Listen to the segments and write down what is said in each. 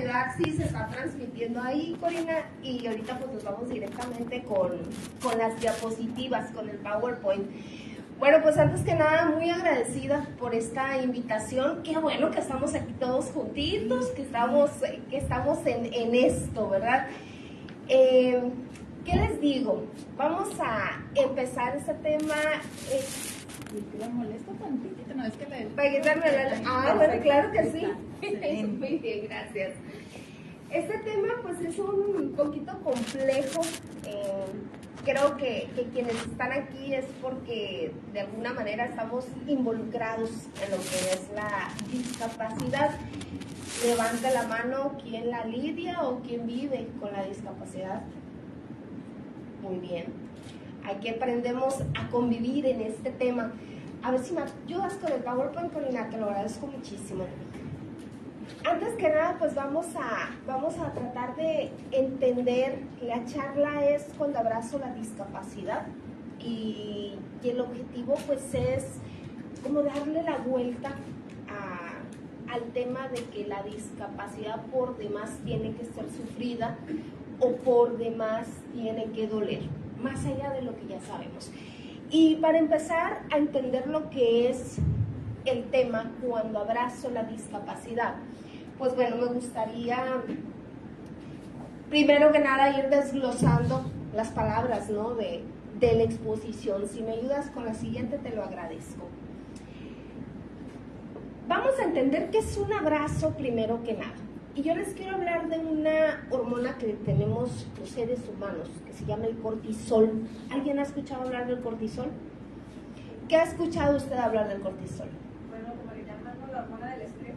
ayudar si se está transmitiendo ahí, Corina, y ahorita pues nos vamos directamente con las diapositivas, con el PowerPoint. Bueno, pues antes que nada, muy agradecida por esta invitación. Qué bueno que estamos aquí todos juntitos, que estamos en esto, ¿verdad? ¿Qué les digo? Vamos a empezar este tema. ¿Te molesta tantito? No, es que le... Para quitarme la... bueno, claro que sí. Muy bien, gracias. Este tema pues es un poquito complejo. Creo que quienes están aquí es porque de alguna manera estamos involucrados en lo que es la discapacidad. Levanta la mano quien la lidia o quien vive con la discapacidad. Muy bien. Aquí aprendemos a convivir en este tema. A ver si me ayudas con el PowerPoint, Corina, te lo agradezco muchísimo. Antes que nada, pues vamos a tratar de entender, la charla es cuando abrazo la discapacidad y el objetivo pues es como darle la vuelta al tema de que la discapacidad por demás tiene que ser sufrida o por demás tiene que doler, más allá de lo que ya sabemos. Y para empezar a entender lo que es el tema cuando abrazo la discapacidad, pues bueno, me gustaría primero que nada ir desglosando las palabras, ¿no? de la exposición. Si me ayudas con la siguiente, te lo agradezco. Vamos a entender qué es un abrazo primero que nada. Y yo les quiero hablar de una hormona que tenemos los seres humanos, que se llama el cortisol. ¿Alguien ha escuchado hablar del cortisol? ¿Qué ha escuchado usted hablar del cortisol? Bueno, como le llaman, la hormona del estrés.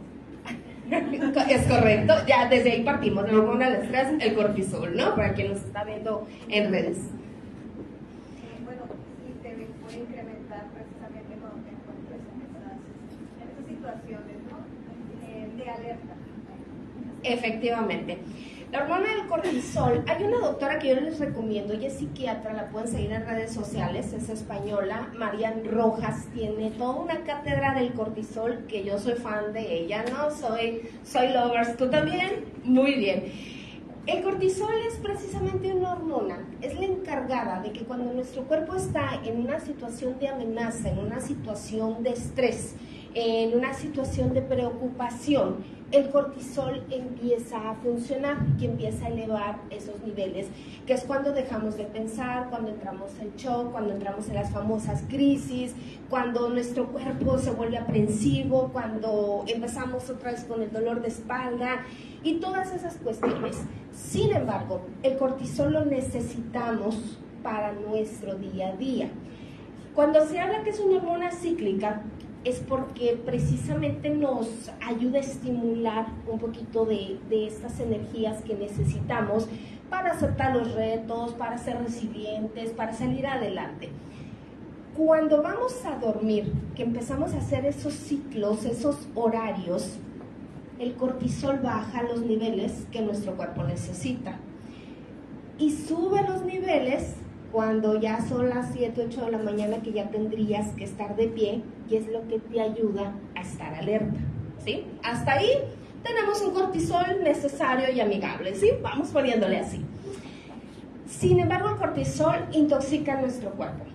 Es correcto, ya desde ahí partimos, la hormona del estrés, el cortisol, ¿no? Para quien nos está viendo en redes. Bueno, y te puede incrementar precisamente cuando te encuentres en esas situaciones, ¿no? De alerta. Efectivamente. La hormona del cortisol, hay una doctora que yo les recomiendo, ella es psiquiatra, la pueden seguir en redes sociales, es española, Marian Rojas, tiene toda una cátedra del cortisol que yo soy fan de ella, ¿no? Soy lovers, ¿tú también? Muy bien. El cortisol es precisamente una hormona, es la encargada de que cuando nuestro cuerpo está en una situación de amenaza, en una situación de estrés, en una situación de preocupación, el cortisol empieza a funcionar y empieza a elevar esos niveles, que es cuando dejamos de pensar, cuando entramos en shock, cuando entramos en las famosas crisis, cuando nuestro cuerpo se vuelve aprensivo, cuando empezamos otra vez con el dolor de espalda y todas esas cuestiones. Sin embargo, el cortisol lo necesitamos para nuestro día a día. Cuando se habla que es una hormona cíclica, es porque precisamente nos ayuda a estimular un poquito de estas energías que necesitamos para aceptar los retos, para ser resilientes, para salir adelante. Cuando vamos a dormir, que empezamos a hacer esos ciclos, esos horarios, el cortisol baja los niveles que nuestro cuerpo necesita y sube los niveles cuando ya son las 7, 8 de la mañana, que ya tendrías que estar de pie, y es lo que te ayuda a estar alerta, ¿sí? Hasta ahí tenemos un cortisol necesario y amigable, ¿sí? Vamos poniéndole así. Sin embargo, el cortisol intoxica nuestro cuerpo,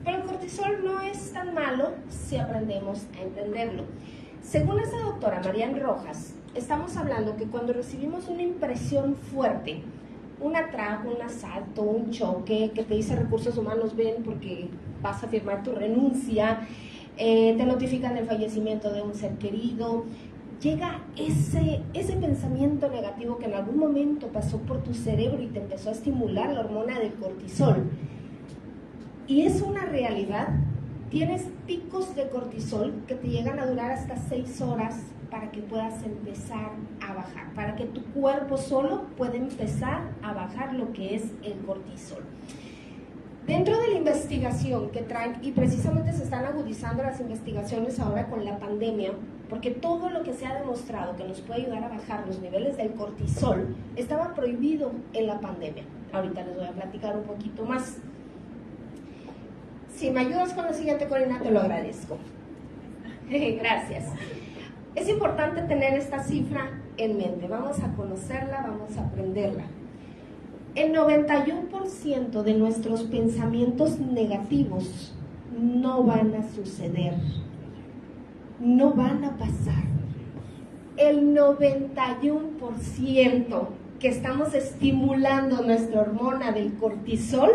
pero el cortisol no es tan malo si aprendemos a entenderlo. Según esa doctora Marian Rojas, estamos hablando que cuando recibimos una impresión fuerte, un atraco, un asalto, un choque, que te dice recursos humanos, ven porque vas a firmar tu renuncia, te notifican el fallecimiento de un ser querido, llega ese pensamiento negativo que en algún momento pasó por tu cerebro y te empezó a estimular la hormona del cortisol. Y es una realidad, tienes picos de cortisol que te llegan a durar hasta 6 horas para que puedas empezar a bajar, para que tu cuerpo solo pueda empezar a bajar lo que es el cortisol. Dentro de la investigación que traen, y precisamente se están agudizando las investigaciones ahora con la pandemia, porque todo lo que se ha demostrado que nos puede ayudar a bajar los niveles del cortisol estaba prohibido en la pandemia. Ahorita les voy a platicar un poquito más. Si me ayudas con la siguiente, Corina, te lo agradezco. Gracias. Es importante tener esta cifra en mente, vamos a conocerla, vamos a aprenderla. El 91% de nuestros pensamientos negativos no van a suceder, no van a pasar. El 91% que estamos estimulando nuestra hormona del cortisol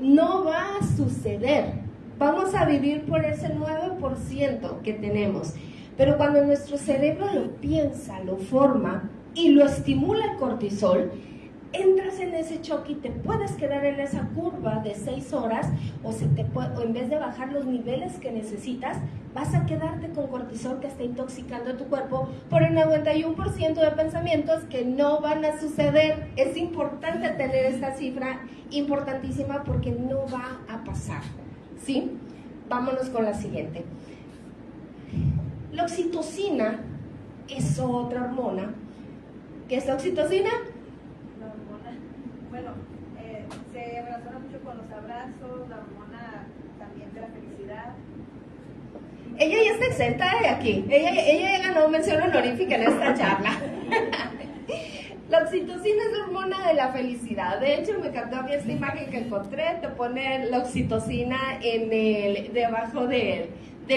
no va a suceder. Vamos a vivir por ese 9% que tenemos. Pero cuando nuestro cerebro lo piensa, lo forma y lo estimula el cortisol, entras en ese choque y te puedes quedar en esa curva de 6 horas o en vez de bajar los niveles que necesitas, vas a quedarte con cortisol que está intoxicando tu cuerpo por el 91% de pensamientos que no van a suceder. Es importante tener esta cifra importantísima porque no va a pasar, ¿sí? Vámonos con la siguiente. La oxitocina es otra hormona. ¿Qué es la oxitocina? La hormona, bueno, se relaciona mucho con los abrazos, la hormona también de la felicidad. Ella ya está exenta de aquí. Ella ya ganó mención honorífica en esta charla. La oxitocina es la hormona de la felicidad. De hecho, me encantó a mí esta imagen que encontré. Te pone la oxitocina debajo del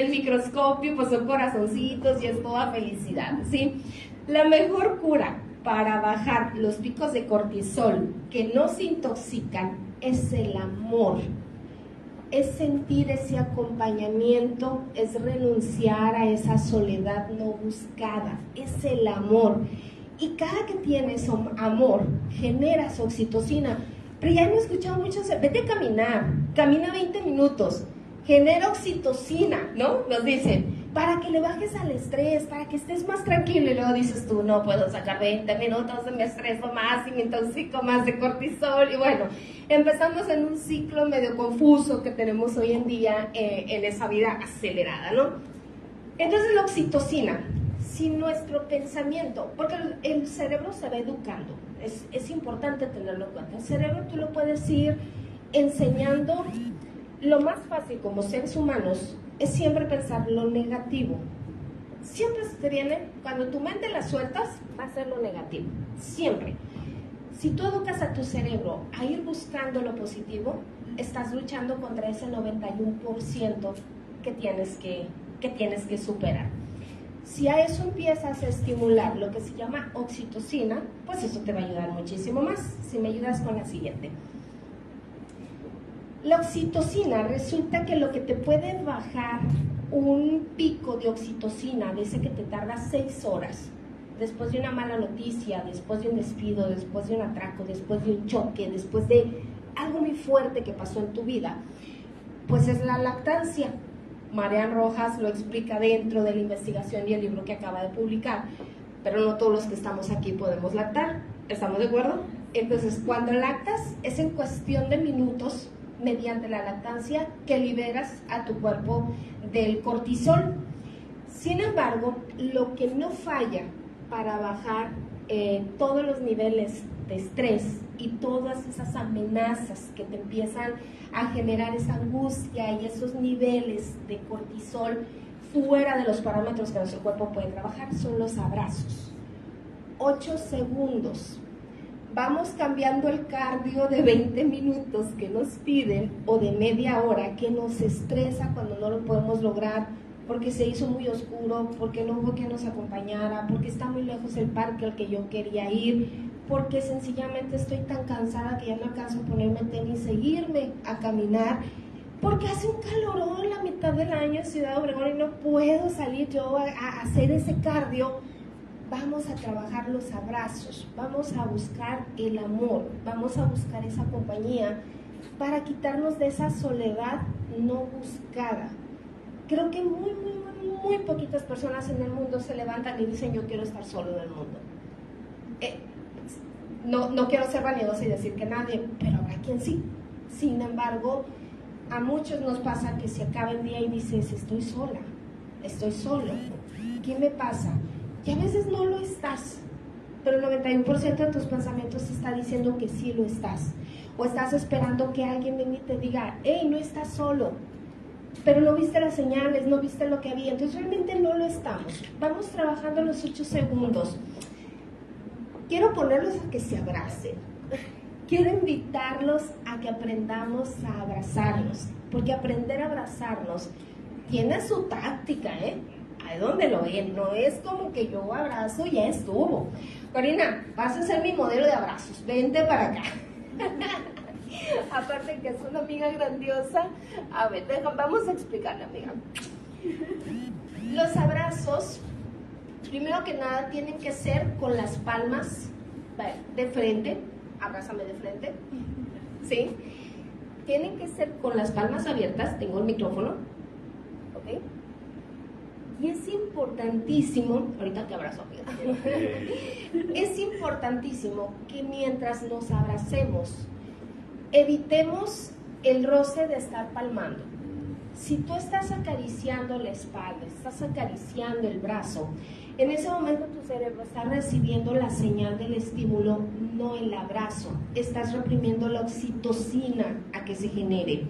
microscopio, pues son corazoncitos y es toda felicidad, ¿sí? La mejor cura para bajar los picos de cortisol que no se intoxican es el amor. Es sentir ese acompañamiento, es renunciar a esa soledad no buscada, es el amor. Y cada que tienes amor, generas oxitocina. Pero ya hemos escuchado muchos, vete a caminar, camina 20 minutos, genera oxitocina, ¿no? Nos dicen, para que le bajes al estrés, para que estés más tranquilo. Y luego dices tú, no puedo sacar 20 minutos, me estreso más y me intoxico más de cortisol. Y bueno, empezamos en un ciclo medio confuso que tenemos hoy en día en esa vida acelerada, ¿no? Entonces la oxitocina, si nuestro pensamiento, porque el cerebro se va educando, es importante tenerlo en cuenta. El cerebro tú lo puedes ir enseñando. Lo más fácil como seres humanos es siempre pensar lo negativo. Siempre se te viene, cuando tu mente la sueltas, va a ser lo negativo, siempre. Si tú educas a tu cerebro a ir buscando lo positivo, estás luchando contra ese 91% que tienes que superar. Si a eso empiezas a estimular lo que se llama oxitocina, pues eso te va a ayudar muchísimo más. Si me ayudas con la siguiente. La oxitocina, resulta que lo que te puede bajar un pico de oxitocina, de ese que te tarda 6 horas, después de una mala noticia, después de un despido, después de un atraco, después de un choque, después de algo muy fuerte que pasó en tu vida, pues es la lactancia. Marian Rojas lo explica dentro de la investigación y el libro que acaba de publicar, pero no todos los que estamos aquí podemos lactar, ¿estamos de acuerdo? Entonces, cuando lactas es en cuestión de minutos, mediante la lactancia, que liberas a tu cuerpo del cortisol. Sin embargo, lo que no falla para bajar todos los niveles de estrés y todas esas amenazas que te empiezan a generar esa angustia y esos niveles de cortisol fuera de los parámetros que nuestro cuerpo puede trabajar, son los abrazos. 8 segundos. Vamos cambiando el cardio de 20 minutos que nos piden o de media hora que nos estresa cuando no lo podemos lograr porque se hizo muy oscuro, porque no hubo quien nos acompañara, porque está muy lejos el parque al que yo quería ir, porque sencillamente estoy tan cansada que ya no alcanzo a ponerme tenis e irme a caminar, porque hace un calorón la mitad del año en Ciudad Obregón y no puedo salir yo a hacer ese cardio. Vamos a trabajar los abrazos, vamos a buscar el amor, vamos a buscar esa compañía para quitarnos de esa soledad no buscada. Creo que muy poquitas personas en el mundo se levantan y dicen yo quiero estar solo en el mundo. No quiero ser vanidosa y decir que nadie, pero habrá quien sí. Sin embargo, a muchos nos pasa que se acaba el día y dices estoy sola, estoy solo, ¿qué me pasa? Y a veces no lo estás, pero el 91% de tus pensamientos te está diciendo que sí lo estás. O estás esperando que alguien venga y te diga, hey, no estás solo, pero no viste las señales, no viste lo que había. Entonces realmente no lo estamos. Vamos trabajando los 8 segundos. quiero ponerlos a que se abracen. Quiero invitarlos a que aprendamos a abrazarnos, porque aprender a abrazarnos tiene su táctica, ¿eh? Ahí donde lo ven, no es como que yo abrazo y ya estuvo. Corina, vas a ser mi modelo de abrazos, vente para acá. Aparte que es una amiga grandiosa. A ver, vamos a explicarle, amiga. Los abrazos, primero que nada, tienen que ser con las palmas de frente. Abrázame de frente. ¿Sí? Tienen que ser con las palmas abiertas. Tengo el micrófono. ¿Ok? Y es importantísimo, ahorita te abrazo, amiga. Es importantísimo que mientras nos abracemos, evitemos el roce de estar palmando. Si tú estás acariciando la espalda, estás acariciando el brazo, en ese momento tu cerebro está recibiendo la señal del estímulo, no el abrazo. Estás reprimiendo la oxitocina a que se genere.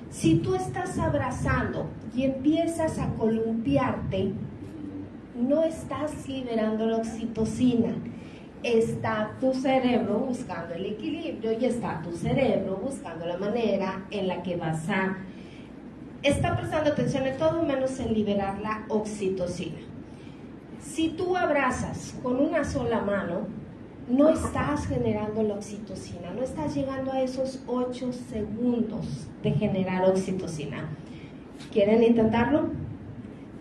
Si tú estás abrazando y empiezas a columpiarte, no estás liberando la oxitocina. Está tu cerebro buscando el equilibrio y está tu cerebro buscando la manera en la que vas a estar prestando atención en todo menos en liberar la oxitocina. Si tú abrazas con una sola mano, no estás generando la oxitocina, no estás llegando a esos 8 segundos de generar oxitocina. ¿Quieren intentarlo?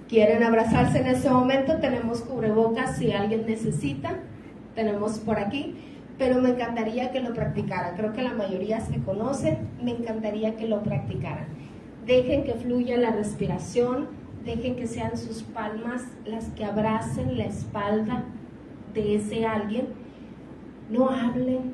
¿Quieren abrazarse en ese momento? Tenemos cubrebocas si alguien necesita, tenemos por aquí, pero me encantaría que lo practicaran. Creo que la mayoría se conocen, me encantaría que lo practicaran. Dejen que fluya la respiración, dejen que sean sus palmas las que abracen la espalda de ese alguien. No hablen,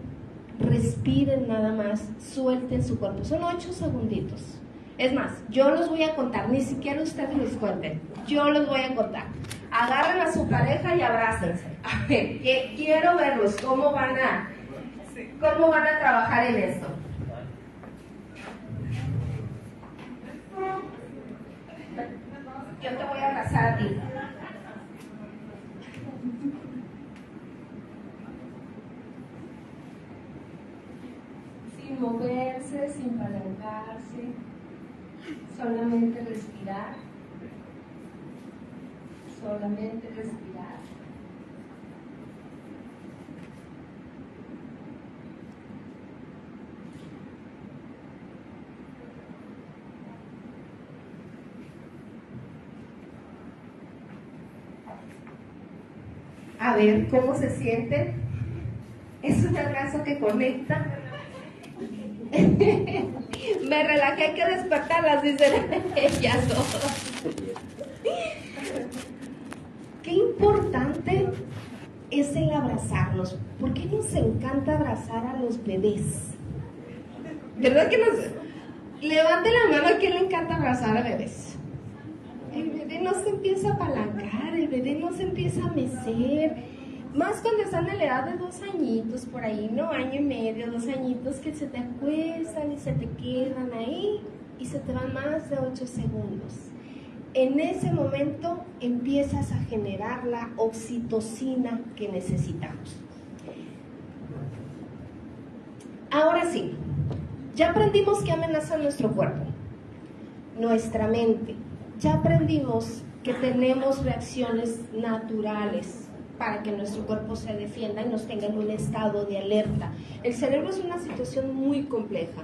respiren nada más, suelten su cuerpo. Son 8 segunditos. Es más, yo los voy a contar, ni siquiera ustedes los cuenten. Yo los voy a contar. Agarren a su pareja y abrácense. A ver, quiero verlos, cómo van a trabajar en esto. Yo te voy a abrazar a ti. Sin moverse, sin palancarse, solamente respirar. Solamente respirar. A ver cómo se siente. Es un abrazo que conecta. Me relajé, hay que despertarlas, dicen ellas dos. Qué importante es el abrazarnos. ¿Por qué nos encanta abrazar a los bebés? ¿Verdad que nos... Levante la mano a quien le encanta abrazar a bebés. El bebé no se empieza a apalancar, el bebé no se empieza a mecer. Más cuando están en la edad de 2 añitos, por ahí, ¿no? 1 año y medio, 2 añitos, que se te acuestan y se te quedan ahí y se te van más de 8 segundos. En ese momento empiezas a generar la oxitocina que necesitamos. Ahora sí, ya aprendimos que amenaza nuestro cuerpo, nuestra mente. Ya aprendimos que tenemos reacciones naturales para que nuestro cuerpo se defienda y nos tenga en un estado de alerta. El cerebro es una situación muy compleja.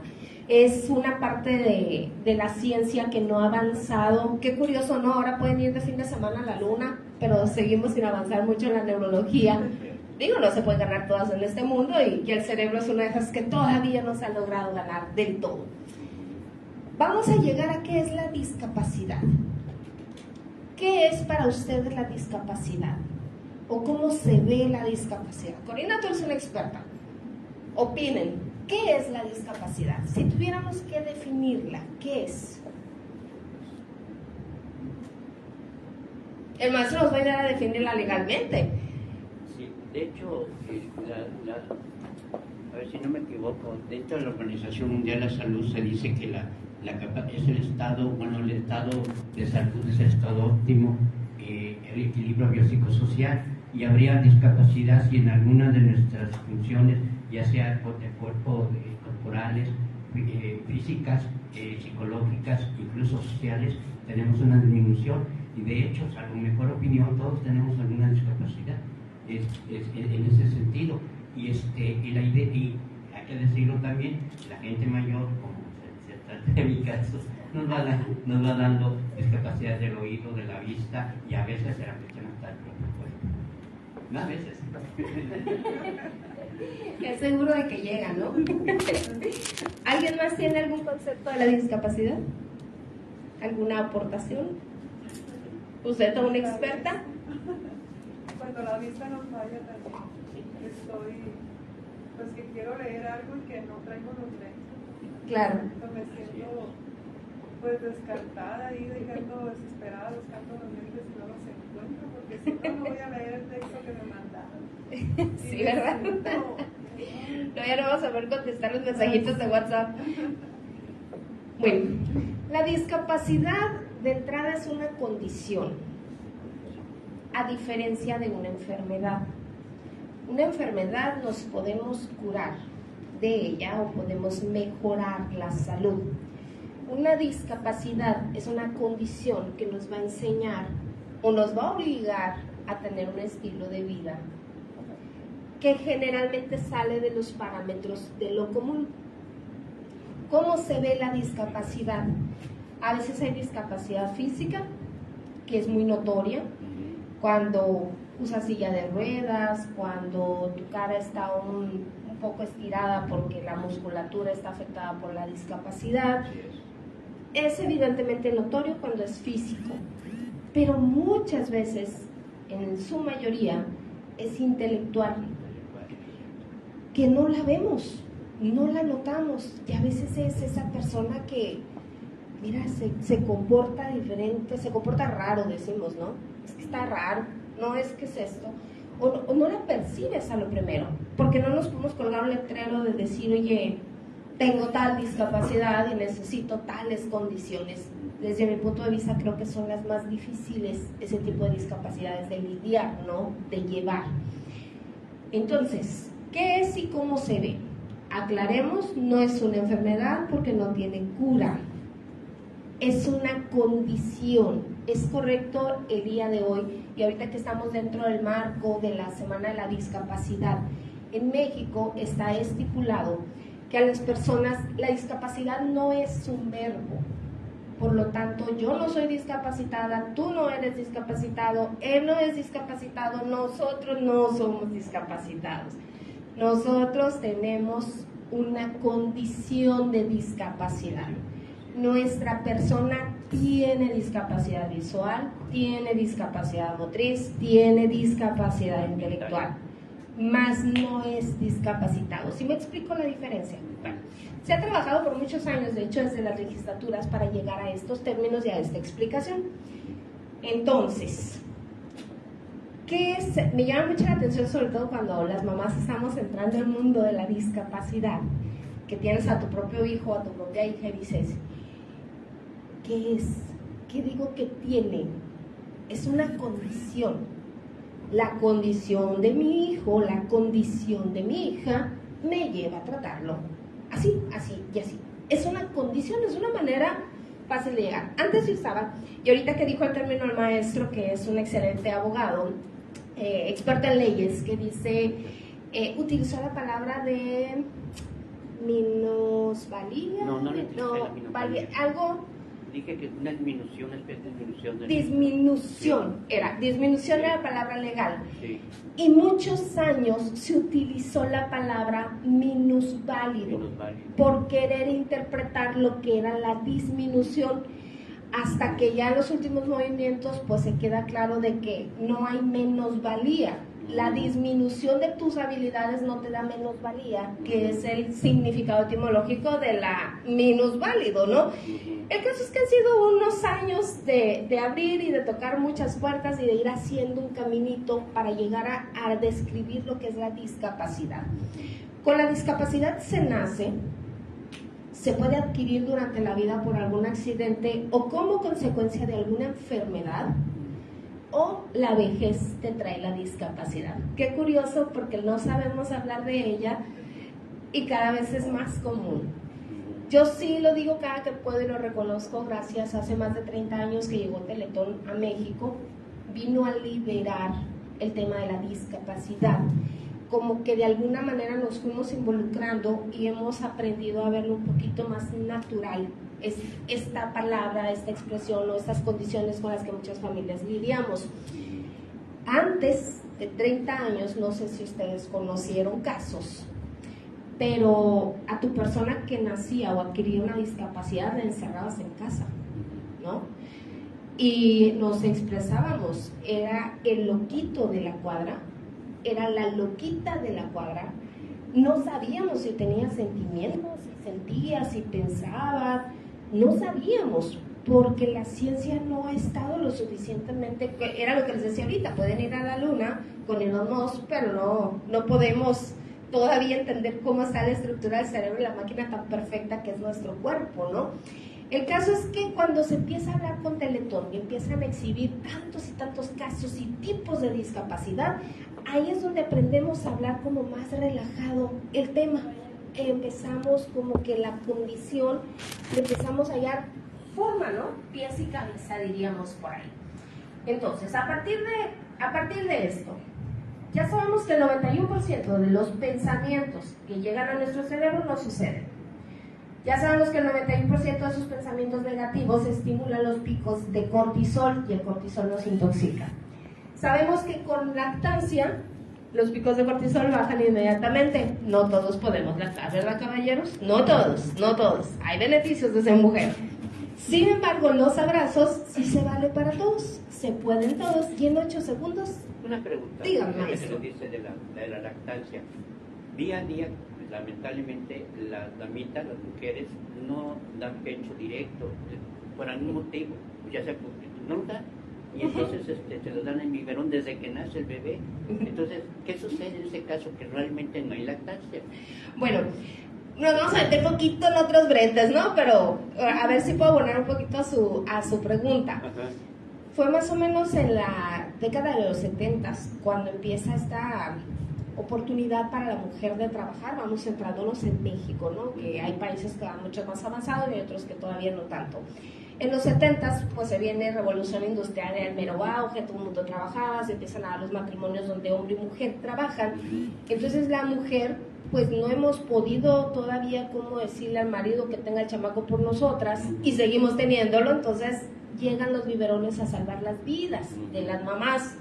Es una parte de la ciencia que no ha avanzado. Qué curioso, ¿no? Ahora pueden ir de fin de semana a la luna, pero seguimos sin avanzar mucho en la neurología. Digo, no se puede ganar todas en este mundo y el cerebro es una de esas que todavía no se ha logrado ganar del todo. Vamos a llegar a qué es la discapacidad. ¿Qué es para ustedes la discapacidad? ¿O cómo se ve la discapacidad? Corina, tú eres una experta. Opinen, ¿qué es la discapacidad? Si tuviéramos que definirla, ¿qué es? El maestro nos va a ayudar a definirla legalmente. Sí, de hecho, a ver si no me equivoco, dentro de la Organización Mundial de la Salud se dice que es el estado de salud es el estado óptimo, el equilibrio biopsicosocial. y habría discapacidad si en alguna de nuestras funciones, ya sea de cuerpo, corporales, físicas, psicológicas, incluso sociales, tenemos una disminución. Y de hecho, a mi mejor opinión, todos tenemos alguna discapacidad en ese sentido. Y la idea, y hay que decirlo también, la gente mayor, como se trata de mi caso, nos va dando discapacidad del oído, de la vista, y a veces se afectan hasta el propio cuerpo. No, a veces. Es seguro de que llega, ¿no? ¿Alguien más tiene algún concepto de la discapacidad? ¿Alguna aportación? ¿Usted es una experta? Cuando la vista nos falla también, pues que quiero leer algo y que no traigo los lentes. Claro. Entonces me siento pues descartada y dejando desesperada buscando los lentes y no los encuentro, porque si no, no voy a leer el texto que me mandaron. Sí, ¿verdad? No, ya no vamos a ver contestar los mensajitos de WhatsApp. Bueno, la discapacidad de entrada es una condición, a diferencia de una enfermedad. Una enfermedad nos podemos curar de ella o podemos mejorar la salud. Una discapacidad es una condición que nos va a enseñar o nos va a obligar a tener un estilo de vida que generalmente sale de los parámetros de lo común. ¿Cómo se ve la discapacidad? A veces hay discapacidad física, que es muy notoria, cuando usas silla de ruedas, cuando tu cara está un poco estirada porque la musculatura está afectada por la discapacidad. Es evidentemente notorio cuando es físico, pero muchas veces, en su mayoría, es intelectual, que no la vemos, no la notamos, y a veces es esa persona que, mira, se comporta diferente, se comporta raro, decimos, ¿no? Es que está raro, no es que es esto, o no la percibes a lo primero, porque no nos podemos colgar un letrero de decir, oye, tengo tal discapacidad y necesito tales condiciones. Desde mi punto de vista creo que son las más difíciles ese tipo de discapacidades de lidiar, ¿no? De llevar. Entonces, ¿qué es y cómo se ve? Aclaremos, no es una enfermedad porque no tiene cura. Es una condición. Es correcto el día de hoy, y ahorita que estamos dentro del marco de la Semana de la Discapacidad, en México está estipulado que a las personas la discapacidad no es un verbo. Por lo tanto, yo no soy discapacitada, tú no eres discapacitado, él no es discapacitado, nosotros no somos discapacitados. Nosotros tenemos una condición de discapacidad. Nuestra persona tiene discapacidad visual, tiene discapacidad motriz, tiene discapacidad intelectual, más no es discapacitado. ¿Sí me explico la diferencia? Se ha trabajado por muchos años, de hecho desde las legislaturas, para llegar a estos términos y a esta explicación. Entonces, ¿qué es? Me llama mucho la atención, sobre todo cuando las mamás estamos entrando al mundo de la discapacidad, que tienes a tu propio hijo, a tu propia hija y dices, ¿qué es? ¿Qué digo que tiene? Es una condición. La condición de mi hijo, la condición de mi hija, me lleva a tratarlo así, así y así. Es una condición, es una manera fácil de llegar. Antes se usaba, y ahorita que dijo el término el maestro, que es un excelente abogado, experto en leyes, que dice, utilizó la palabra de minusvalía. No Algo. Dije que una disminución, una especie de disminución. Disminución era la palabra legal. Sí. Y muchos años se utilizó la palabra minusválido por querer interpretar lo que era la disminución, hasta que ya en los últimos movimientos pues se queda claro de que no hay menosvalía. La disminución de tus habilidades no te da menosvalía, que es el significado etimológico de la minusválido, ¿no? El caso es que han sido unos años de abrir y de tocar muchas puertas y de ir haciendo un caminito para llegar a describir lo que es la discapacidad. Con la discapacidad se nace, se puede adquirir durante la vida por algún accidente o como consecuencia de alguna enfermedad, o la vejez te trae la discapacidad. Qué curioso, porque no sabemos hablar de ella y cada vez es más común. Yo sí lo digo cada que puedo y lo reconozco, gracias, hace más de 30 años que llegó Teletón a México, vino a liberar el tema de la discapacidad, como que de alguna manera nos fuimos involucrando y hemos aprendido a verlo un poquito más natural, es esta palabra, esta expresión o estas condiciones con las que muchas familias lidiamos. Antes de 30 años, no sé si ustedes conocieron casos, pero a tu persona que nacía o adquiría una discapacidad la encerrabas en casa, ¿no? Y nos expresábamos, era el loquito de la cuadra, era la loquita de la cuadra, no sabíamos si tenía sentimientos, si sentía, si pensaba, no sabíamos, porque la ciencia no ha estado lo suficientemente, era lo que les decía ahorita, pueden ir a la luna con Elon Musk, pero no podemos todavía entender cómo está la estructura del cerebro y la máquina tan perfecta que es nuestro cuerpo, ¿no? El caso es que cuando se empieza a hablar con Teletón y empiezan a exhibir tantos y tantos casos y tipos de discapacidad, ahí es donde aprendemos a hablar como más relajado el tema. Empezamos como que la condición, le empezamos a hallar forma, ¿no? Pies y cabeza, diríamos por ahí. Entonces, a partir de esto, ya sabemos que el 91% de los pensamientos que llegan a nuestro cerebro no suceden. Ya sabemos que el 91% de esos pensamientos negativos estimulan los picos de cortisol y el cortisol nos intoxica. Sabemos que con lactancia los picos de cortisol bajan inmediatamente. No todos podemos lactar, ¿verdad, caballeros? No todos. Hay beneficios de ser mujer. Sin embargo, los abrazos sí se vale para todos. Se pueden todos y en 8 segundos. Una pregunta. Dígame, Que maestro. se dice de la lactancia. Día a día, lamentablemente, las damitas, las mujeres, no dan pecho directo por algún motivo, ya sea porque no lo dan. Y entonces se lo dan en biberón desde que nace el bebé. Entonces, ¿qué sucede en ese caso que realmente no hay lactancia? Bueno, nos vamos a meter un poquito en otros brentes, ¿no? Pero a ver si puedo abonar un poquito a su pregunta. Ajá. Fue más o menos en la década de los 70s cuando empieza esta oportunidad para la mujer de trabajar. Vamos centrándonos en México, ¿no? Que hay países que van mucho más avanzados y otros que todavía no tanto. En los 70s, pues se viene revolución industrial, el mero auge, todo el mundo trabajaba, se empiezan a dar los matrimonios donde hombre y mujer trabajan. Entonces la mujer, pues no hemos podido todavía, como decirle al marido que tenga el chamaco por nosotras y seguimos teniéndolo, entonces llegan los biberones a salvar las vidas de las mamás.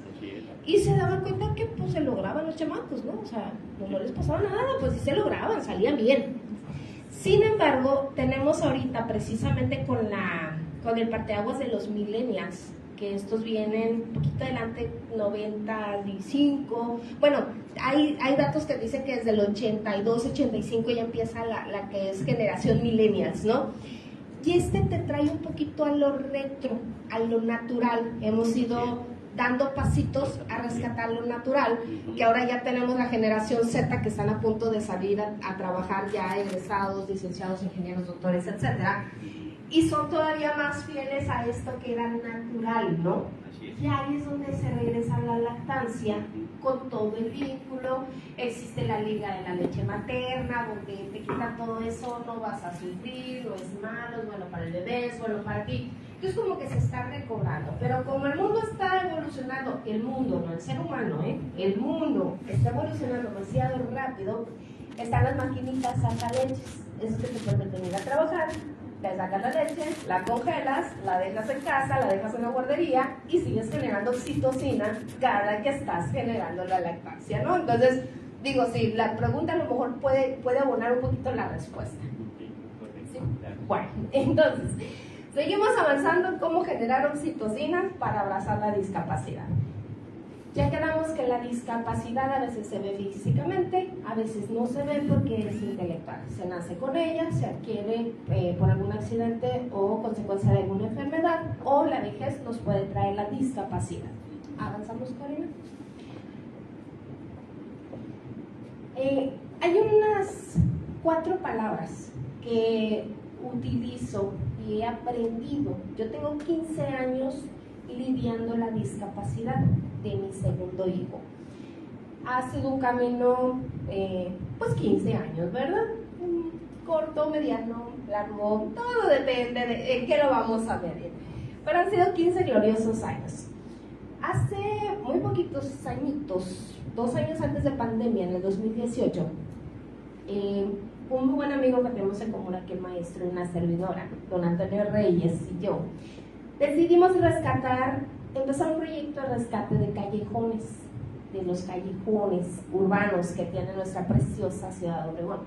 Y se daban cuenta que pues se lograban los chamacos, ¿no? O sea, no les pasaba nada, pues sí se lograban, salían bien. Sin embargo, tenemos ahorita precisamente con el parteaguas de los millennials, que estos vienen un poquito adelante, 95, bueno, hay datos que dicen que desde el 82, 85 ya empieza la que es generación millennials, ¿no? Y te trae un poquito a lo retro, a lo natural. Hemos ido dando pasitos a rescatar lo natural, que ahora ya tenemos la generación Z que están a punto de salir a trabajar ya egresados, licenciados, ingenieros, doctores, etcétera, y son todavía más fieles a esto que era natural, ¿no? Y ahí es donde se regresa la lactancia con todo el vínculo. Existe la liga de la leche materna, donde te quitan todo eso, no vas a sufrir, no es malo, es bueno para el bebé, es bueno para ti. Entonces como que se está recobrando, pero como el mundo está evolucionando, el mundo, no el ser humano, el mundo está evolucionando demasiado rápido, están las maquinitas sacaleches, eso que te permiten ir a trabajar, te sacas la leche, la congelas, la dejas en casa, la dejas en la guardería y sigues generando oxitocina cada que estás generando la lactancia, ¿no? Entonces, digo, sí, la pregunta a lo mejor puede abonar un poquito la respuesta. ¿Sí? Bueno, entonces, seguimos avanzando en cómo generar oxitocina para abrazar la discapacidad. Ya quedamos que la discapacidad a veces se ve físicamente, a veces no se ve porque es intelectual. Se nace con ella, se adquiere por algún accidente o consecuencia de alguna enfermedad, o la vejez nos puede traer la discapacidad. ¿Avanzamos, Corina? Hay unas 4 palabras que utilizo y he aprendido. Yo tengo 15 años lidiando la discapacidad de mi segundo hijo. Ha sido un camino, pues 15 años, ¿verdad? Corto, mediano, largo, todo depende de en qué lo vamos a medir. Pero han sido 15 gloriosos años. Hace muy poquitos añitos, 2 años antes de pandemia, en el 2018, un muy buen amigo que tenemos en común aquí, el maestro y una servidora, don Antonio Reyes y yo, decidimos empezar un proyecto de rescate de callejones, de los callejones urbanos que tiene nuestra preciosa ciudad de Obregón.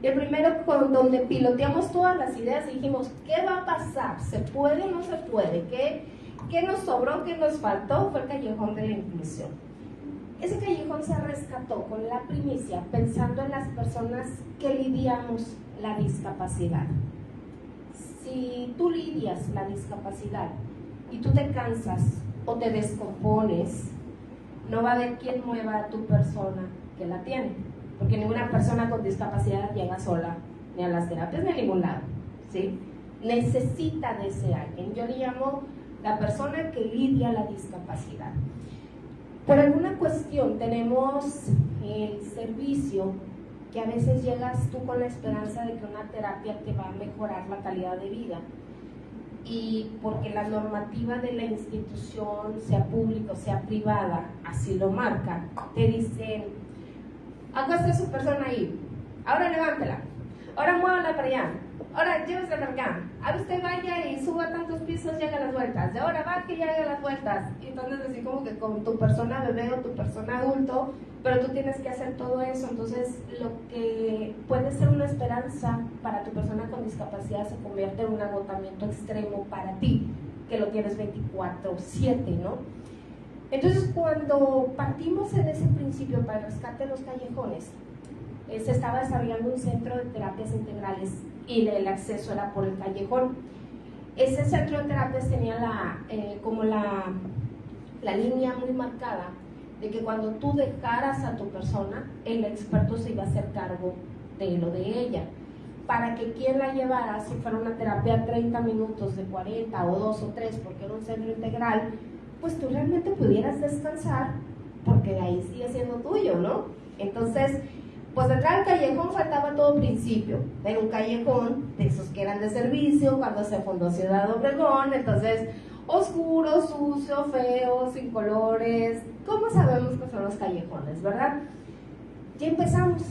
Y el primero, donde piloteamos todas las ideas, dijimos, ¿qué va a pasar? ¿Se puede o no se puede? ¿Qué nos sobró? ¿Qué nos faltó? Fue el callejón de la inclusión. Ese callejón se rescató con la primicia, pensando en las personas que lidiamos la discapacidad. Si tú lidias la discapacidad y tú te cansas o te descompones, no va a haber quien mueva a tu persona que la tiene, porque ninguna persona con discapacidad llega sola ni a las terapias ni a ningún lado, ¿sí? Necesita de ese alguien. Yo le llamo la persona que lidia la discapacidad. Por alguna cuestión tenemos el servicio que a veces llegas tú con la esperanza de que una terapia te va a mejorar la calidad de vida, y porque la normativa de la institución, sea pública o sea privada, así lo marca, te dicen, acueste a su persona ahí, ahora levántela, ahora muévala para allá, ahora llévesela para acá, ahora usted vaya y suba tantos pisos y haga las vueltas, de ahora baje y haga las vueltas. Y entonces así como que con tu persona bebé o tu persona adulto, pero tú tienes que hacer todo eso. Entonces lo que puede ser una esperanza para tu persona con discapacidad se convierte en un agotamiento extremo para ti, que lo tienes 24/7, ¿no? Entonces cuando partimos en ese principio para el rescate de los callejones, se estaba desarrollando un centro de terapias integrales y el acceso era por el callejón. Ese centro de terapias tenía la línea muy marcada de que cuando tú dejaras a tu persona, el experto se iba a hacer cargo de lo de ella, para que quien la llevara, si fuera una terapia de 30 minutos, de 40 o 2 o 3, porque era un centro integral, pues tú realmente pudieras descansar, porque de ahí sigue siendo tuyo, ¿no? Entonces, pues detrás del callejón faltaba todo principio. Era un callejón de esos que eran de servicio cuando se fundó Ciudad Obregón, entonces oscuro, sucio, feo, sin colores. ¿Cómo sabemos que son los callejones, verdad? Ya empezamos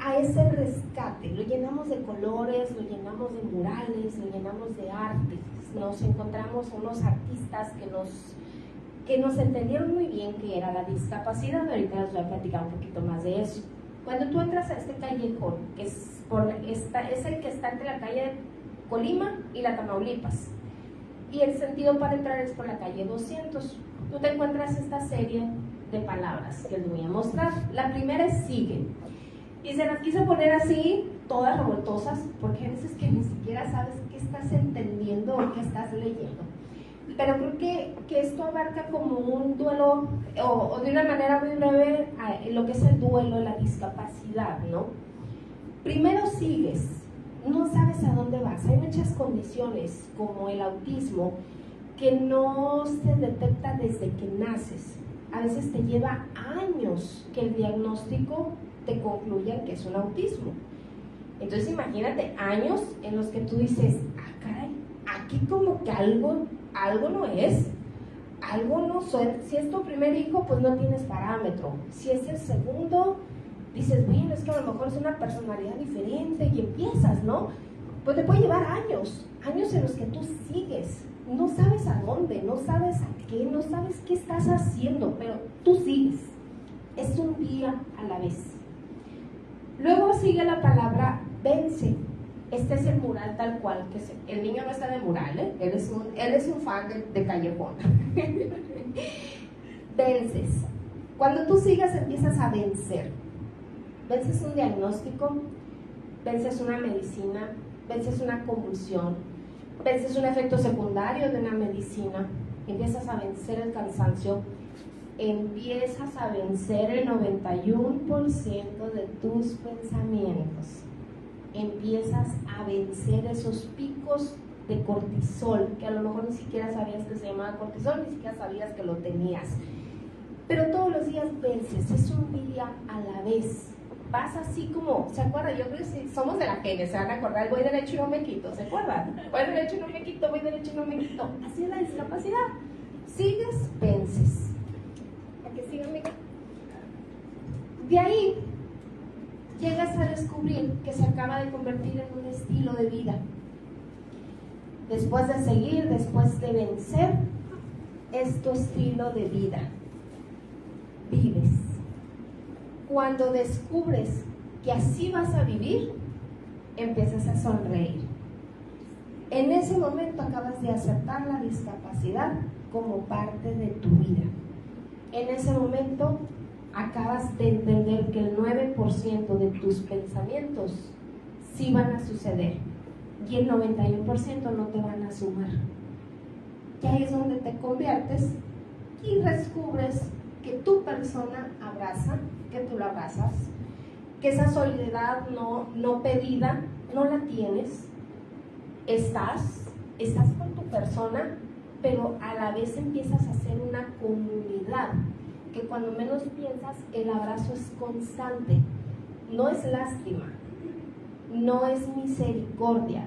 a ese rescate, lo llenamos de colores, lo llenamos de murales, lo llenamos de arte. Nos encontramos unos artistas que nos entendieron muy bien qué era la discapacidad. Ahorita les voy a platicar un poquito más de eso. Cuando tú entras a este callejón, que es el que está entre la calle Colima y la Tamaulipas, y el sentido para entrar es por la calle 200, tú te encuentras esta serie de palabras que les voy a mostrar. La primera es sigue, y se las quise poner así, todas revoltosas, porque a veces que ni siquiera sabes qué estás entendiendo o qué estás leyendo. Pero creo que esto abarca como un duelo, o de una manera muy breve, lo que es el duelo de la discapacidad, ¿no? Primero sigues, no sabes a dónde vas. Hay muchas condiciones, como el autismo, que no se detecta desde que naces. A veces te lleva años que el diagnóstico te concluya que es un autismo. Entonces imagínate, años en los que tú dices, caray, aquí como que algo no es, algo no soy. Si es tu primer hijo, pues no tienes parámetro. Si es el segundo, dices, bueno, es que a lo mejor es una personalidad diferente, y empiezas, ¿no? Pues te puede llevar años en los que tú sigues, no sabes a dónde, no sabes a qué, no sabes qué estás haciendo, pero tú sigues. Es un día a la vez. Luego sigue la palabra vence. Este es el mural tal cual, que el niño no está de mural, ¿eh? Él es un fan de callejón. Vences. Cuando tú sigas, empiezas a vencer. Vences un diagnóstico, vences una medicina, vences una convulsión, vences un efecto secundario de una medicina, empiezas a vencer el cansancio, empiezas a vencer el 91% de tus pensamientos. Empiezas a vencer esos picos de cortisol, que a lo mejor ni siquiera sabías que se llamaba cortisol, ni siquiera sabías que lo tenías. Pero todos los días vences, es un día a la vez. Vas así como, ¿se acuerdan? Yo creo que si somos de la gene, se van a acordar, voy derecho y no me quito, ¿se acuerdan? Voy derecho y no me quito, voy derecho y no me quito. Así es la discapacidad. Sigues, vences. ¿A que siga, amiga? De ahí llegas a descubrir que se acaba de convertir en un estilo de vida. Después de seguir, después de vencer, es tu estilo de vida. Vives. Cuando descubres que así vas a vivir, empiezas a sonreír. En ese momento acabas de aceptar la discapacidad como parte de tu vida. En ese momento acabas de entender que el 9% de tus pensamientos sí van a suceder y el 91% no te van a sumar. Y ahí es donde te conviertes y descubres que tu persona abraza, que tú la abrazas, que esa soledad no pedida no la tienes, estás con tu persona, pero a la vez empiezas a hacer una comunidad, que cuando menos piensas el abrazo es constante, no es lástima, no es misericordia,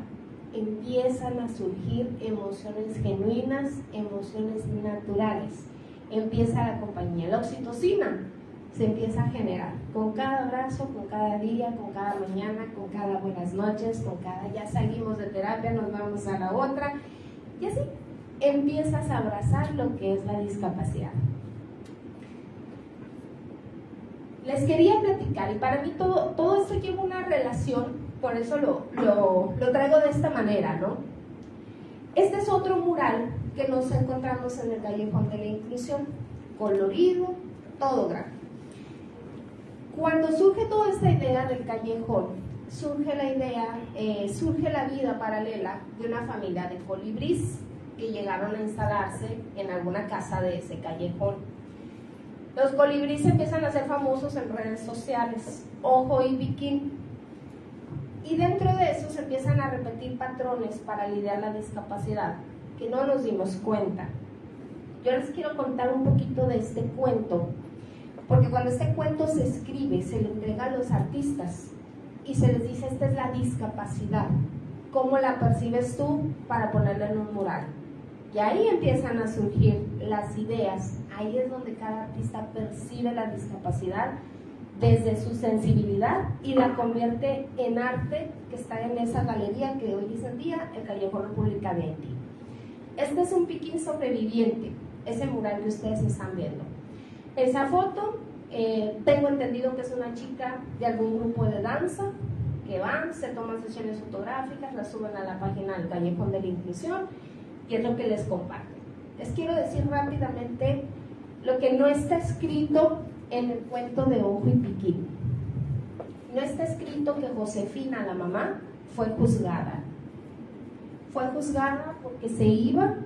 empiezan a surgir emociones genuinas, emociones naturales, empieza la compañía, la oxitocina se empieza a generar con cada abrazo, con cada día, con cada mañana, con cada buenas noches, con cada ya salimos de terapia, nos vamos a la otra, y así empiezas a abrazar lo que es la discapacidad. Les quería platicar, y para mí todo esto lleva una relación, por eso lo traigo de esta manera, ¿no? Este es otro mural que nos encontramos en el Callejón de la Inclusión, colorido, todo grande. Cuando surge toda esta idea del callejón, surge la vida paralela de una familia de colibrís que llegaron a instalarse en alguna casa de ese callejón. Los colibrís empiezan a ser famosos en redes sociales, ojo y bikini, y dentro de eso se empiezan a repetir patrones para lidiar la discapacidad que no nos dimos cuenta. Yo les quiero contar un poquito de este cuento, porque cuando este cuento se escribe, se le entrega a los artistas y se les dice: esta es la discapacidad, ¿cómo la percibes tú para ponerla en un mural? Y ahí empiezan a surgir las ideas, ahí es donde cada artista percibe la discapacidad desde su sensibilidad y la convierte en arte, que está en esa galería que hoy es el día, el Callejón República de Haití. Este es un piquín sobreviviente, ese mural que ustedes están viendo. Esa foto, tengo entendido que es una chica de algún grupo de danza, que van, se toman sesiones fotográficas, las suben a la página del Callejón de la Inclusión, y es lo que les comparto. Les quiero decir rápidamente lo que no está escrito en el cuento de Ojo y Piquín. No está escrito que Josefina, la mamá, fue juzgada. Fue juzgada porque se iba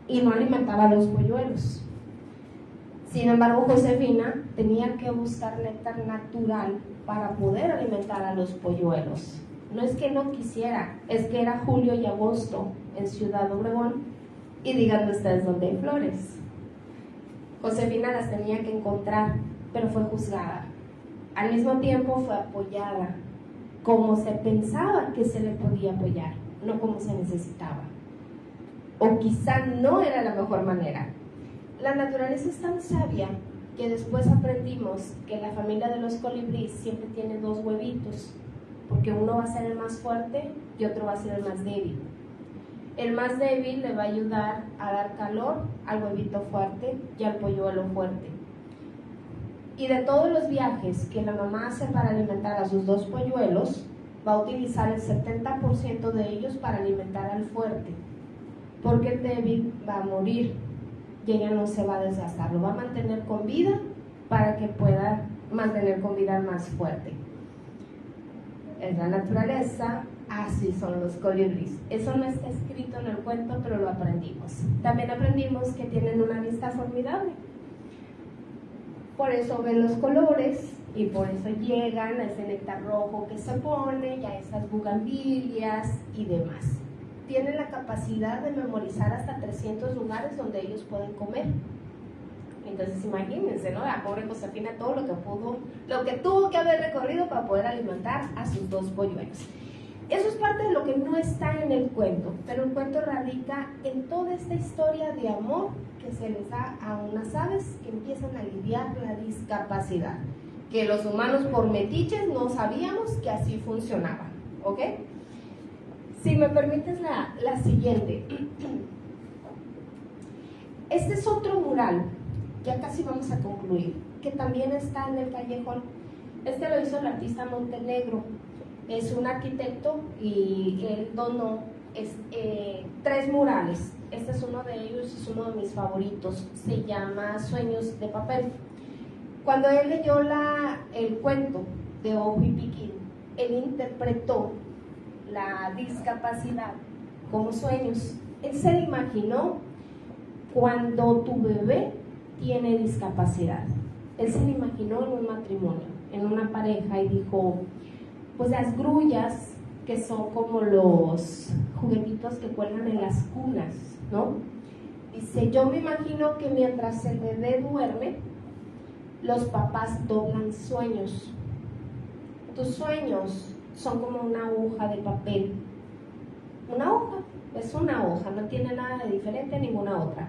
y no alimentaba a los polluelos. Sin embargo, Josefina tenía que buscar néctar natural para poder alimentar a los polluelos. No es que no quisiera, es que era julio y agosto en Ciudad Obregón, y díganme ustedes dónde hay flores. Josefina las tenía que encontrar, pero fue juzgada. Al mismo tiempo fue apoyada, como se pensaba que se le podía apoyar, no como se necesitaba. O quizá no era la mejor manera. La naturaleza es tan sabia que después aprendimos que la familia de los colibríes siempre tiene dos huevitos, porque uno va a ser el más fuerte y otro va a ser el más débil. El más débil le va a ayudar a dar calor al huevito fuerte y al polluelo fuerte. Y de todos los viajes que la mamá hace para alimentar a sus dos polluelos, va a utilizar el 70% de ellos para alimentar al fuerte, porque el débil va a morir y ella no se va a desgastar, lo va a mantener con vida para que pueda mantener con vida al más fuerte. En la naturaleza, así son los colibríes. Eso no está escrito en el cuento, pero lo aprendimos. También aprendimos que tienen una vista formidable. Por eso ven los colores y por eso llegan a ese néctar rojo que se pone y a esas bugambilias y demás. tienen la capacidad de memorizar hasta 300 lugares donde ellos pueden comer. Entonces imagínense, ¿no? La pobre Josefina, todo lo que tuvo que haber recorrido para poder alimentar a sus 2 polluelos. Eso es parte de lo que no está en el cuento, pero el cuento radica en toda esta historia de amor que se les da a unas aves que empiezan a lidiar la discapacidad, que los humanos por metiches no sabíamos que así funcionaba, ¿ok? Si me permites la siguiente. Este es otro mural, ya casi vamos a concluir, que también está en el callejón. Este lo hizo el artista Montenegro. Es un arquitecto y él donó 3 murales. Este es uno de ellos, es uno de mis favoritos. Se llama Sueños de Papel. Cuando él leyó el cuento de Ojo y Piquín, él interpretó la discapacidad como sueños. Él se le imaginó cuando tu bebé tiene discapacidad. Él se le imaginó en un matrimonio, en una pareja, y dijo, pues las grullas, que son como los juguetitos que cuelgan en las cunas, ¿no? Dice, yo me imagino que mientras el bebé duerme, los papás doblan sueños. Tus sueños son como una hoja de papel. Una hoja, es una hoja, no tiene nada de diferente a ninguna otra.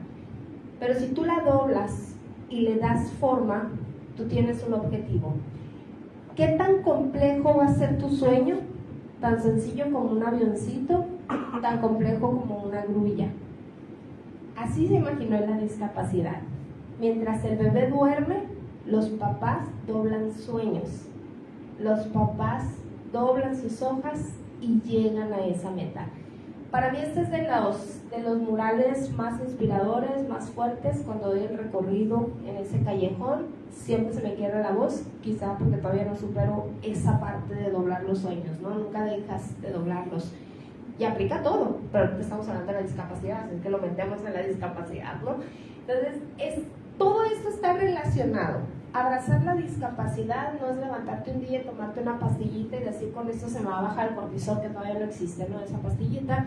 Pero si tú la doblas y le das forma, tú tienes un objetivo. ¿Qué tan complejo va a ser tu sueño? Tan sencillo como un avioncito, tan complejo como una grulla. Así se imaginó la discapacidad. Mientras el bebé duerme, los papás doblan sueños. Los papás doblan sus hojas y llegan a esa meta. Para mí este es de los murales más inspiradores, más fuertes. Cuando doy el recorrido en ese callejón, siempre se me quiebra la voz, quizá porque todavía no supero esa parte de doblar los sueños, ¿no? Nunca dejas de doblarlos. Y aplica todo, pero estamos hablando de la discapacidad, así que lo metemos en la discapacidad, ¿no? Entonces, todo esto está relacionado. Abrazar la discapacidad no es levantarte un día y tomarte una pastillita y decir, con esto se me va a bajar el cortisol, que todavía no existe, ¿no? Esa pastillita.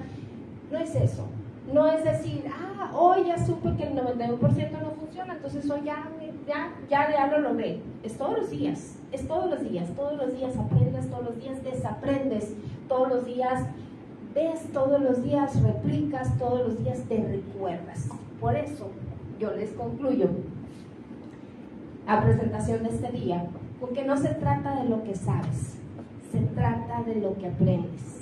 No es eso. No es decir, hoy ya supe que el 91% no funciona, entonces hoy ya lo logré. Es todos los días, todos los días aprendes, todos los días desaprendes, todos los días ves, todos los días replicas, todos los días te recuerdas. Por eso yo les concluyo la presentación de este día, porque no se trata de lo que sabes, se trata de lo que aprendes.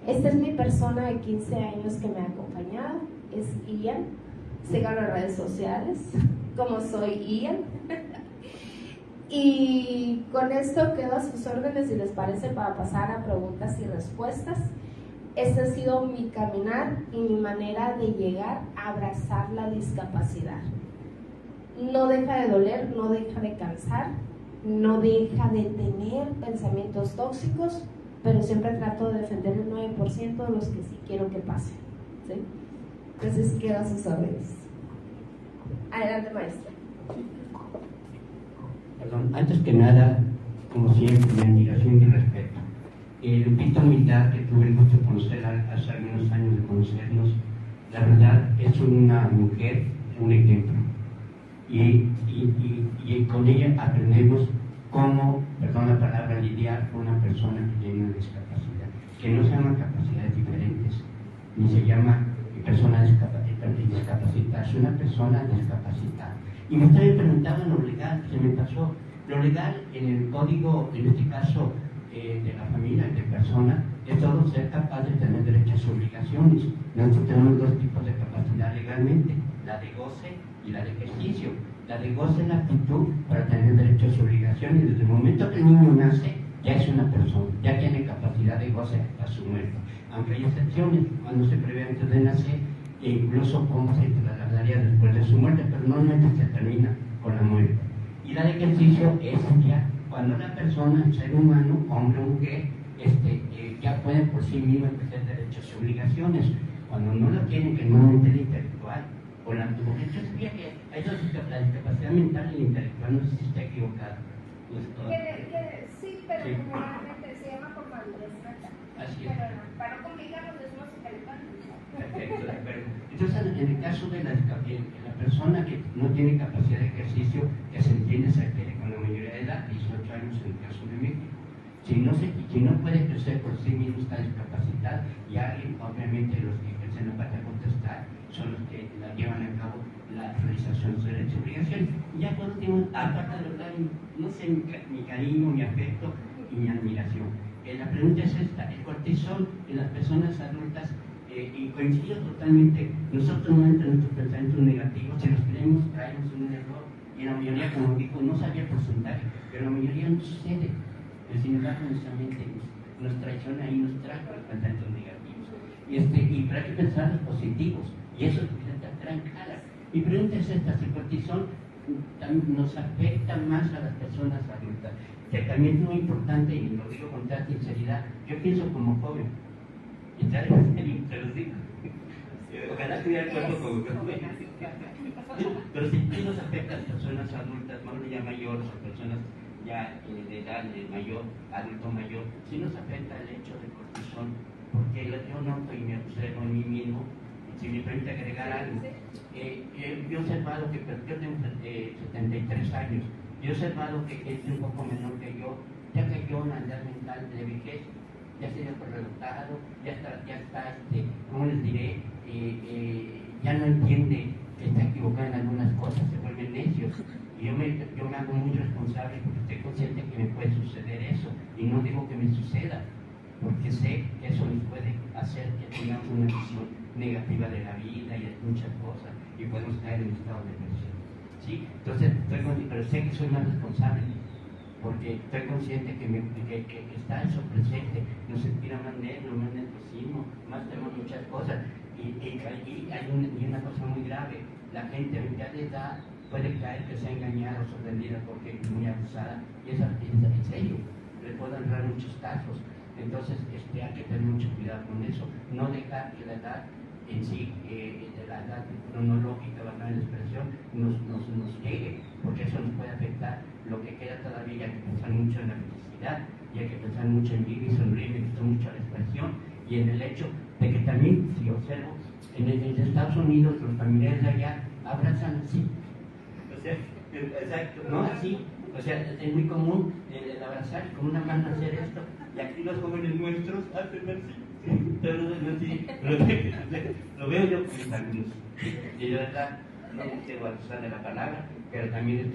Esta es mi persona de 15 años que me ha acompañado, es Ian. Síganlo en redes sociales, como soy Ian. Y con esto quedo a sus órdenes, si les parece, para pasar a preguntas y respuestas. Este ha sido mi caminar y mi manera de llegar a abrazar la discapacidad. No deja de doler, no deja de cansar, no deja de tener pensamientos tóxicos, pero siempre trato de defender el 9% de los que sí quiero que pasen, ¿sí? Entonces quedo a sus órdenes. Adelante, maestra. Perdón, antes que nada, como siempre, mi admiración y respeto. Lupita Humildad, que tuve el gusto de conocer hace algunos años de conocernos, la verdad es una mujer, un ejemplo. Y con ella aprendemos cómo, perdón la palabra, lidiar con una persona que tiene una discapacidad, que no se llaman capacidades diferentes, ni se llama persona discapacitada, es una persona discapacitada. Y me estaba preguntando lo legal, se me pasó, lo legal en el código, en este caso de la familia, de persona, es todo ser capaz de tener derechos y obligaciones. Nosotros tenemos 2 tipos de capacidad legalmente, la de goce y la de ejercicio. La de goce es la aptitud para tener derechos y obligaciones. Desde el momento que el niño nace, ya es una persona, ya tiene capacidad de goce hasta su muerte. Aunque hay excepciones, cuando se prevé antes de nacer, e incluso cómo se trasladaría después de su muerte, pero normalmente se termina con la muerte. Y la de ejercicio es ya cuando la persona, el ser humano, hombre o mujer, ya puede por sí mismo tener derechos y obligaciones. Cuando no lo tienen, que normalmente el intelectual o la yo sabía que hay la discapacidad mental y la intelectual, no sé si está equivocado. Sí, pero normalmente se llama por madurez. Así es. Pero para no complicarnos, caso de la persona que no tiene capacidad de ejercicio, que se entiende se refiere con la mayoría de edad, 18 años en el caso de México. Si no puede crecer por sí mismo, está discapacitado, y alguien, obviamente los que ejercen la patria potestad son los que la llevan a cabo la realización de sus derechos y obligaciones. Y ya por último, aparte de verdad, no sé, mi cariño, mi afecto y mi admiración. La pregunta es esta: el cortisol en las personas adultas, y coincido totalmente, nosotros no entre nuestros pensamientos negativos, si los creemos, traemos un error, y en la mayoría, como dijo, no sabía el porcentaje, pero en la mayoría no sucede. Sin embargo, nuestra mente nos traiciona y nos trae los pensamientos negativos. Y pero hay que pensar los positivos, y eso es lo que te traen cara. Mi pregunta es esta: si el cortisol nos afecta más a las personas adultas, que también es muy importante, y lo digo con tanta sinceridad, yo pienso como joven, y tal vez se los digo, ojalá tuviera el cuerpo como joven, pero si nos afecta a las personas adultas, más ya mayores, o personas ya de edad mayor, adulto mayor, si nos afecta el hecho del cortisol, porque yo noto y me observo en mí mismo. Si me permite agregar algo, yo he observado que, yo tengo 73 años, yo he observado que es un poco menor que yo, ya cayó en la edad mental de vejez, ya se dio por redotado, ya está ¿cómo les diré? Ya no entiende que está equivocado en algunas cosas, se vuelven necios. Y yo me hago muy responsable porque estoy consciente que me puede suceder eso, y no digo que me suceda, porque sé que eso les puede hacer que tengamos una visión negativa de la vida y de muchas cosas, y podemos caer en estado de depresión. ¿Sí? Entonces, pero sé que soy más responsable, porque estoy consciente que está eso presente, nos inspira más nerviosismo, más tenemos muchas cosas, y hay una cosa muy grave: la gente ya de edad puede caer que sea engañada o sorprendida porque es muy abusada, y esa en serio, le pueden dar muchos casos. Entonces hay que tener mucho cuidado con eso, no dejar que la edad en sí, la edad cronológica, la expresión, nos llegue, porque eso nos puede afectar. Lo que queda todavía, hay que pensar mucho en la felicidad, y hay que pensar mucho en vivir y sonreír, me gustó mucho la expresión, y en el hecho de que también, si observo, en Estados Unidos los familiares de allá abrazan así, o sea, exacto, no así, o sea, es muy común el abrazar y con una mano hacer esto, y aquí los jóvenes nuestros hacen así. Pero lo veo yo con algunos, y de verdad no quiero abusar de la palabra, pero también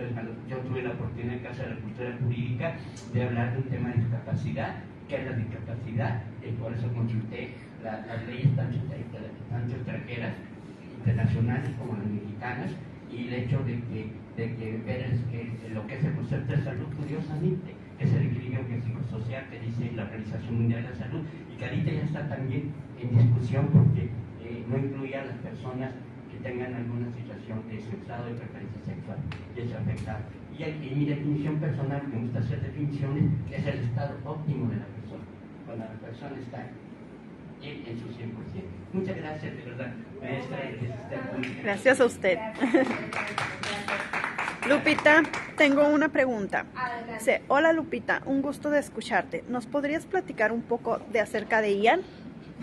yo tuve la oportunidad en Casa de la Cultura Jurídica de hablar de un tema de discapacidad, que es la discapacidad, y por eso consulté las leyes tanto extranjeras, internacionales como las mexicanas, y el hecho de que ver lo que es el concepto de salud, curiosamente, es el equilibrio psicosocial que dice la Organización Mundial de la Salud, y que ahorita ya está también en discusión porque no incluye a las personas que tengan alguna situación de estado de preferencia sexual, y eso afecta. Y mi definición personal, me gusta hacer definiciones, es el estado óptimo de la persona, cuando la persona está en su 100%. Muchas gracias, de verdad, maestra. Gracias a usted. Lupita, tengo una pregunta. Dice: hola Lupita, un gusto de escucharte. ¿Nos podrías platicar un poco de acerca de Ian?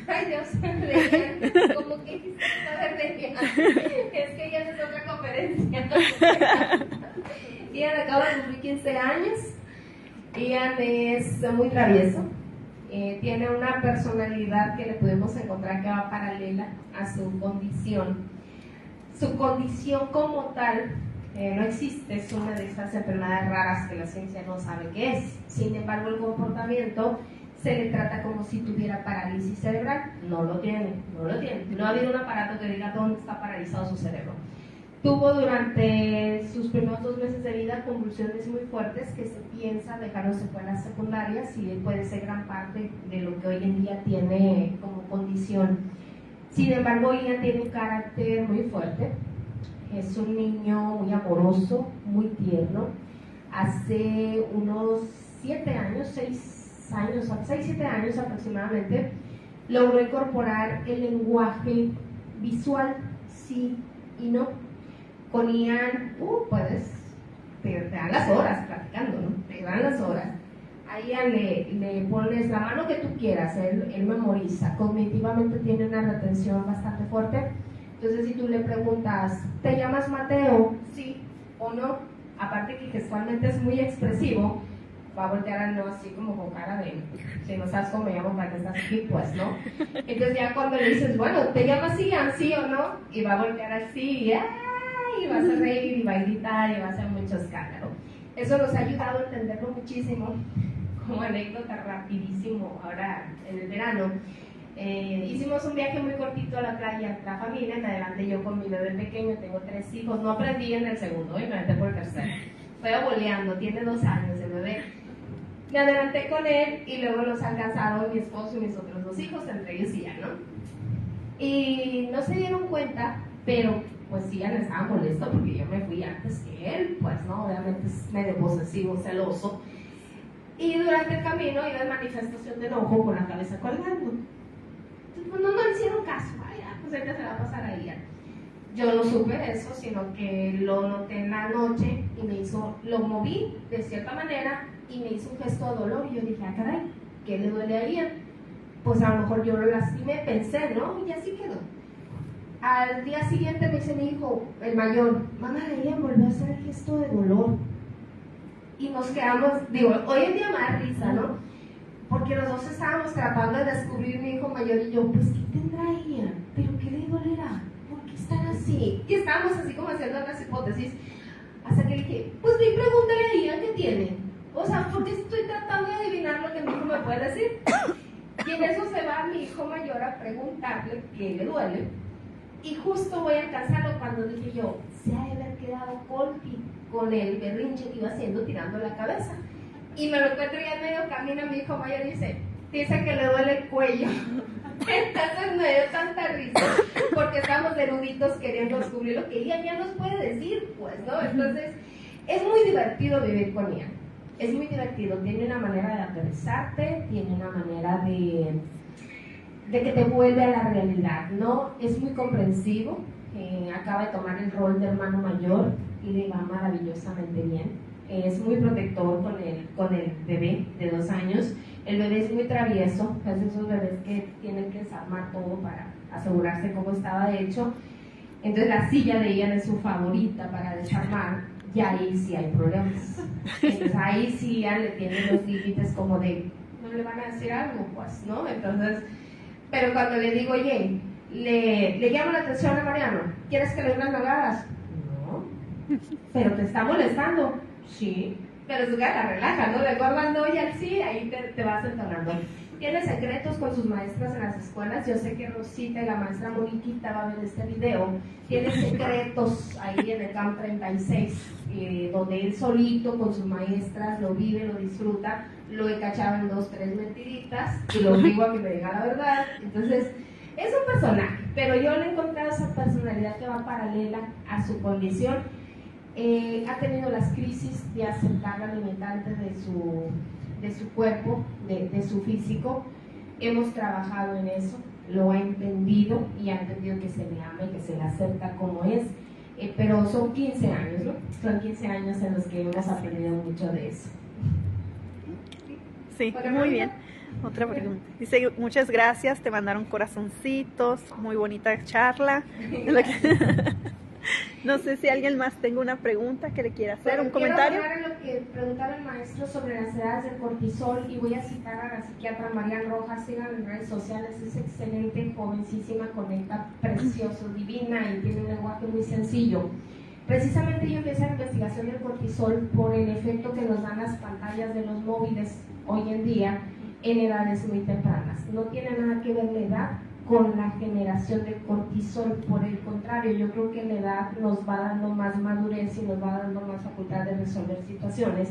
Ay Dios, de Ian, como que quisiste saber de Ian. Es que Ian es otra conferencia. Ian acaba de cumplir 15 años. Ian es muy travieso. Tiene una personalidad que le podemos encontrar que va paralela a su condición. Su condición como tal no existe, es una de esas enfermedades raras que la ciencia no sabe qué es. Sin embargo, el comportamiento se le trata como si tuviera parálisis cerebral. No lo tiene. No ha habido un aparato que diga dónde está paralizado su cerebro. Tuvo durante sus primeros 2 meses de vida convulsiones muy fuertes que se piensa dejaron secuelas secundarias, y puede ser gran parte de lo que hoy en día tiene como condición. Sin embargo, ella tiene un carácter muy fuerte. Es un niño muy amoroso, muy tierno. Hace unos 7 años, 6-7 años aproximadamente, logró incorporar el lenguaje visual, sí y no. Con Ian, te dan las horas platicando, ¿no? Te dan las horas. A Ian le pones la mano que tú quieras, él memoriza. Cognitivamente tiene una retención bastante fuerte. Entonces, si tú le preguntas, ¿te llamas Mateo? Sí o no. Aparte que gestualmente es muy expresivo, va a voltear al no así como con cara de, si no sabes cómo me llamo, para que estás aquí, pues, ¿no? Entonces ya cuando le dices, bueno, ¿te llamas Ian? ¿Sí o no? Y va a voltear así, y vas a reír, y va a gritar, y va a hacer mucho escándalo. Eso nos ha ayudado a entenderlo muchísimo. Como anécdota rapidísimo, ahora en el verano, hicimos un viaje muy cortito a la playa, la familia, me adelanté yo con mi bebé pequeño, tengo 3 hijos, no aprendí en el segundo, y me adelanté por el tercero. Fue boleando, tiene 2 años el bebé. Me adelanté con él y luego los alcanzaron mi esposo y mis otros 2 hijos, entre ellos y ya, ¿no? Y no se dieron cuenta, pero pues sí, ya le estaba molesto porque yo me fui antes que él, pues no, obviamente es medio posesivo, celoso. Y durante el camino iba en manifestación de enojo con la cabeza colgando. Entonces, no le hicieron caso, pues ahorita se va a pasar ahí. Yo no supe eso, sino que lo noté en la noche y lo moví de cierta manera y me hizo un gesto de dolor. Y yo dije, caray, ¿qué le duele a Ian? Pues a lo mejor yo lo lastimé, pensé, ¿no? Y así quedó. Al día siguiente me dice mi hijo, el mayor, mamá, Ian volvió a hacer el gesto de dolor. Y nos quedamos, digo, hoy en día más risa, ¿no? Porque los dos estábamos tratando de descubrir, mi hijo mayor y yo, pues, ¿qué tendrá Ian? ¿Pero qué le dolerá? ¿Por qué están así? Y estábamos así como haciendo unas hipótesis, hasta que le dije, pues, pregúntale a Ian qué tiene. O sea, porque estoy tratando de adivinar lo que mi hijo me puede decir. Y en eso se va mi hijo mayor a preguntarle qué le duele. Y justo voy a alcanzarlo cuando dije yo, se ha de haber quedado con el berrinche que iba haciendo tirando la cabeza. Y me lo encuentro ya en medio camino, mi hijo mayor dice que le duele el cuello. Entonces me dio tanta risa, porque estamos eruditos queriendo descubrir lo que Ian ya nos puede decir, pues, ¿no? Entonces, es muy divertido vivir con Ian. Es muy divertido, tiene una manera de aterrizarte, tiene una manera de que te vuelve a la realidad, ¿no? Es muy comprensivo, acaba de tomar el rol de hermano mayor y le va maravillosamente bien. Es muy protector con el bebé de 2 años. El bebé es muy travieso, es de esos bebés que tienen que desarmar todo para asegurarse cómo estaba hecho. Entonces la silla de Ian es su favorita para desarmar, y ahí sí hay problemas. Entonces ahí sí Ian le tiene los límites como de, no le van a decir algo, pues, ¿no? Entonces, pero cuando le digo, oye, le llamo la atención a Mariano, ¿quieres que le dé unas nalgadas? No. ¿Pero te está molestando? Sí. Pero su cara la relaja, ¿no? De cuando oye al sí, ahí te vas entonando. Tiene secretos con sus maestras en las escuelas. Yo sé que Rosita y la maestra Moniquita va a ver este video. Tiene secretos ahí en el Camp 36, donde él solito con sus maestras lo vive, lo disfruta. Lo he cachado en 2, 3 mentiritas y lo digo a que me diga la verdad. Entonces, es un personaje, pero yo le he encontrado esa personalidad que va paralela a su condición. Ha tenido las crisis de aceptar la limitante de su cuerpo, de su físico. Hemos trabajado en eso, lo ha entendido y ha entendido que se le ama y que se le acepta como es. Pero son 15 años, ¿no? Son 15 años en los que hemos aprendido mucho de eso. Sí, muy bien. Otra pregunta. Dice, muchas gracias, te mandaron corazoncitos, muy bonita charla. No sé si alguien más tenga una pregunta que le quiera hacer, un comentario. Quiero hablar en lo que preguntaba el maestro sobre las edades del cortisol y voy a citar a la psiquiatra Marian Rojas, sigan en redes sociales, es excelente, jovencísima, conecta, precioso, divina y tiene un lenguaje muy sencillo. Precisamente yo empecé la investigación del cortisol por el efecto que nos dan las pantallas de los móviles hoy en día en edades muy tempranas. No tiene nada que ver la edad con la generación de cortisol, por el contrario, yo creo que la edad nos va dando más madurez y nos va dando más facultad de resolver situaciones,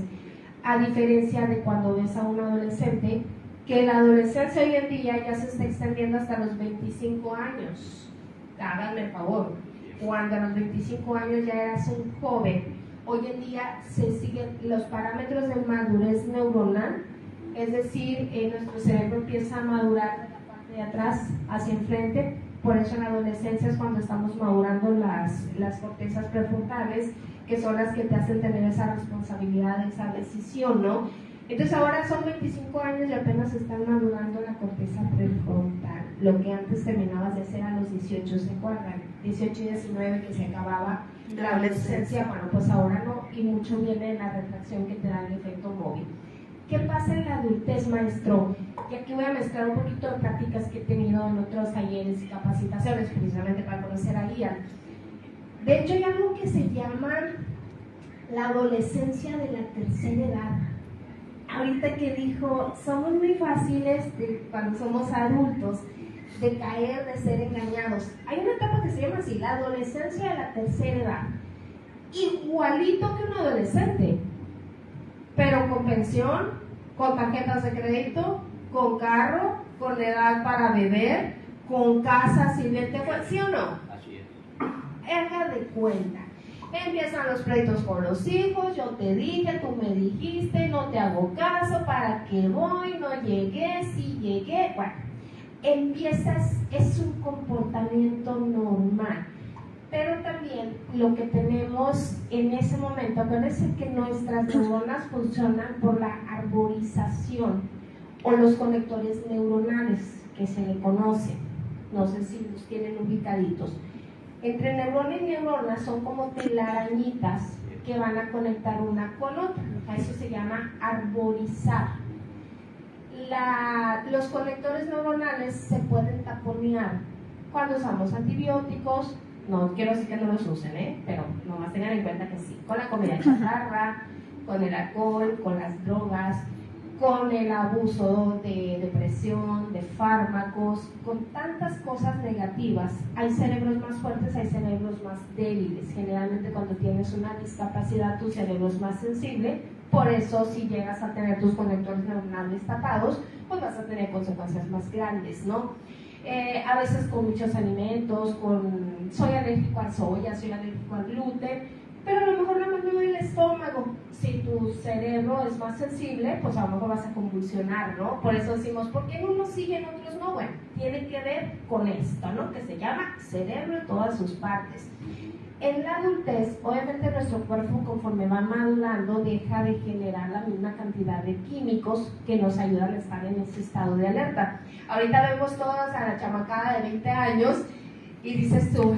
a diferencia de cuando ves a un adolescente, que la adolescencia hoy en día ya se está extendiendo hasta los 25 años. Háganme el favor, cuando a los 25 años ya eras un joven, hoy en día se siguen los parámetros de madurez neuronal, es decir, nuestro cerebro empieza a madurar de atrás hacia enfrente, por eso en la adolescencia es cuando estamos madurando las cortezas prefrontales, que son las que te hacen tener esa responsabilidad, esa decisión, ¿no? Entonces ahora son 25 años y apenas están madurando la corteza prefrontal. Lo que antes terminabas de hacer a los 18, ¿se acuerdan? 18 y 19 que se acababa la adolescencia, bueno, pues ahora no, y mucho viene la retracción que te da el efecto móvil. ¿Qué pasa en la adultez, maestro? Y aquí voy a mezclar un poquito de prácticas que he tenido en otros talleres y capacitaciones, precisamente para conocer a Ian. De hecho, hay algo que se llama la adolescencia de la tercera edad. Ahorita que dijo, somos muy fáciles cuando somos adultos de caer, de ser engañados. Hay una etapa que se llama así, la adolescencia de la tercera edad. Igualito que un adolescente, pero con pensión, con tarjetas de crédito, con carro, con edad para beber, con casa, sirviente, ¿sí o no? Así es. Haga de cuenta. Empiezan los pleitos con los hijos, yo te dije, tú me dijiste, no te hago caso, ¿para qué voy? No llegué, sí llegué. Bueno, empiezas, es un comportamiento normal. Pero también lo que tenemos en ese momento, acuérdense que nuestras neuronas funcionan por la arborización o los conectores neuronales que se le conocen. No sé si los tienen ubicaditos. Entre neurona y neurona son como telarañitas que van a conectar una con otra. A eso se llama arborizar. Los conectores neuronales se pueden taponear cuando usamos antibióticos. No quiero decir que no los usen, pero nomás tengan en cuenta que sí. Con la comida chatarra, con el alcohol, con las drogas, con el abuso de depresión, de fármacos, con tantas cosas negativas. Hay cerebros más fuertes, hay cerebros más débiles. Generalmente cuando tienes una discapacidad tu cerebro es más sensible, por eso si llegas a tener tus conectores neuronales tapados, pues vas a tener consecuencias más grandes, ¿no? A veces con muchos alimentos, soy alérgico a soya, soy alérgico al gluten, pero a lo mejor nada más me duele el estómago. Si tu cerebro es más sensible, pues a lo mejor vas a convulsionar, ¿no? Por eso decimos, ¿por qué en unos sí y en otros no? Bueno, tiene que ver con esto, ¿no? Que se llama cerebro en todas sus partes. En la adultez, obviamente nuestro cuerpo conforme va madurando deja de generar la misma cantidad de químicos que nos ayudan a estar en ese estado de alerta. Ahorita vemos todos a la chamacada de 20 años y dices tú,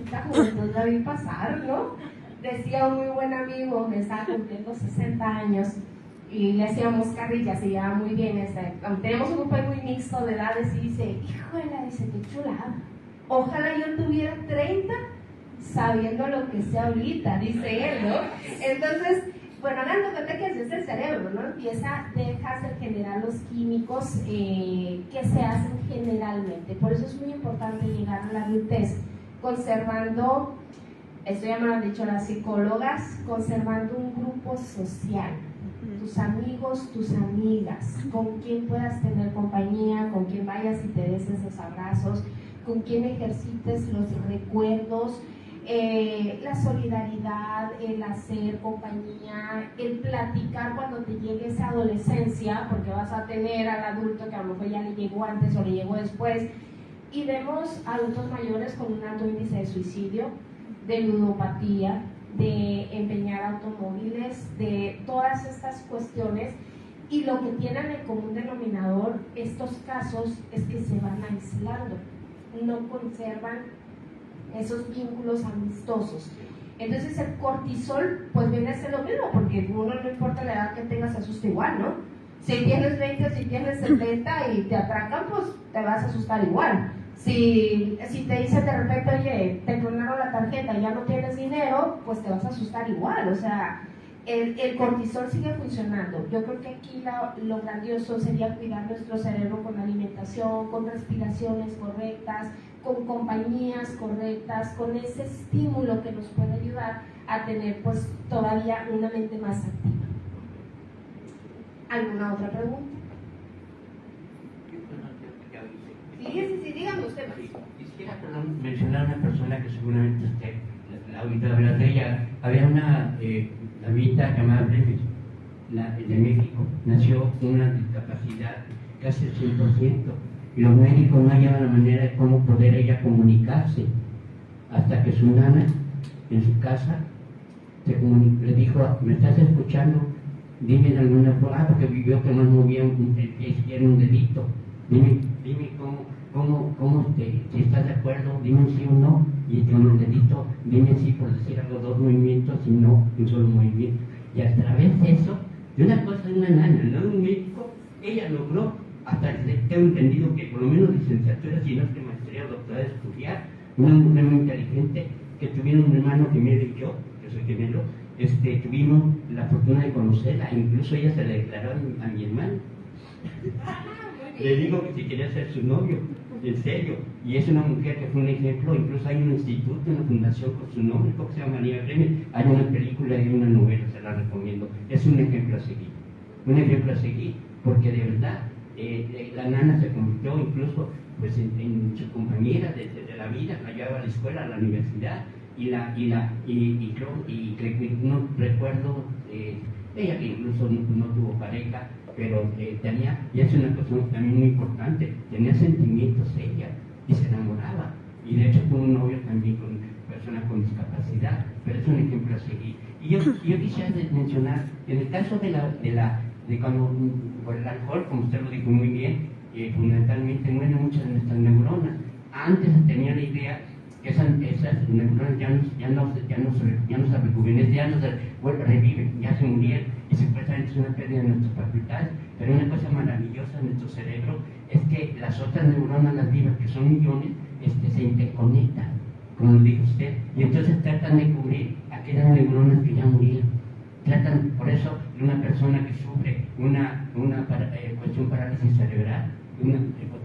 esta juventud la vi pasar, ¿no? Decía un muy buen amigo, me estaba cumpliendo 60 años y le hacíamos carrillas y ya muy bien, tenemos un grupo muy mixto de edades y dice, híjole, dice, qué chulada, ojalá yo tuviera 30 sabiendo lo que sé ahorita, dice él, ¿no? Entonces, bueno, dando cuenta que así es el cerebro, ¿no? Dejas de generar los químicos que se hacen generalmente. Por eso es muy importante llegar a la adultez conservando, esto ya me lo han dicho las psicólogas, conservando un grupo social, tus amigos, tus amigas, con quien puedas tener compañía, con quien vayas y te des esos abrazos, con quien ejercites los recuerdos, la solidaridad, el hacer compañía, el platicar cuando te llegue esa adolescencia, porque vas a tener al adulto que a lo mejor ya le llegó antes o le llegó después, y vemos adultos mayores con un alto índice de suicidio, de ludopatía, de empeñar automóviles, de todas estas cuestiones, y lo que tienen en común denominador estos casos es que se van aislando, no conservan esos vínculos amistosos. Entonces el cortisol pues viene a ser lo mismo, porque uno no importa la edad que tengas, se asusta igual, ¿no? Si tienes 20 o si tienes 70 y te atracan, pues te vas a asustar igual. Si te dicen de repente, oye, te clonaron la tarjeta y ya no tienes dinero, pues te vas a asustar igual. O sea, el cortisol sigue funcionando. Yo creo que aquí lo grandioso sería cuidar nuestro cerebro con alimentación, con respiraciones correctas, con compañías correctas, con ese estímulo que nos puede ayudar a tener pues todavía una mente más activa. ¿Alguna otra pregunta? Sí, dígame usted. Quisiera mencionar a una persona que seguramente usted la ha oído hablar de ella. Había una damita llamada Bremes, de México. Nació con una discapacidad casi al 100%. Y los médicos no hallaban la manera de cómo poder ella comunicarse, hasta que su nana en su casa le dijo, ¿me estás escuchando? dime de alguna forma, porque vivió que no movía el pie izquierdo, un dedito, dime si estás de acuerdo, dime un sí o no, y con el dedito, dime sí por decir algo, 2 movimientos y no un solo movimiento. Y a través de eso, de una cosa de una nana, no de un médico, ella logró, hasta tengo entendido que por lo menos licenciatura, si no es que maestría o doctorado de estudiar, una mujer muy inteligente, que tuvieron un hermano gemelo y yo soy gemelo, tuvimos la fortuna de conocerla, incluso ella se le declaró a mi hermano. Le digo que si quería ser su novio, en serio, y es una mujer que fue un ejemplo, incluso hay un instituto, una fundación con su nombre, ¿cómo se llama? María Premio, hay una película y una novela, se la recomiendo, es un ejemplo a seguir, porque de verdad, la nana se convirtió incluso pues, en su compañera de la vida, la llevaba a la escuela, a la universidad, y no recuerdo, ella que incluso no tuvo pareja, pero tenía, y es una cosa también muy importante, tenía sentimientos ella, y se enamoraba, y de hecho tuvo un novio también con personas con discapacidad, pero es un ejemplo a seguir. Y yo quisiera mencionar, en el caso de cuando por el alcohol, como usted lo dijo muy bien, fundamentalmente mueren muchas de nuestras neuronas. Antes se tenía la idea que esas neuronas ya no se rejuvenecen, ya no se reviven, ya se murieron, y supuestamente es una pérdida de nuestras facultades, pero una cosa maravillosa en nuestro cerebro es que las otras neuronas, las vivas, que son millones, se interconectan, como lo dijo usted, y entonces tratan de cubrir aquellas neuronas que ya murieron. Tratan, por eso, de una persona que sufre una cuestión parálisis cerebral,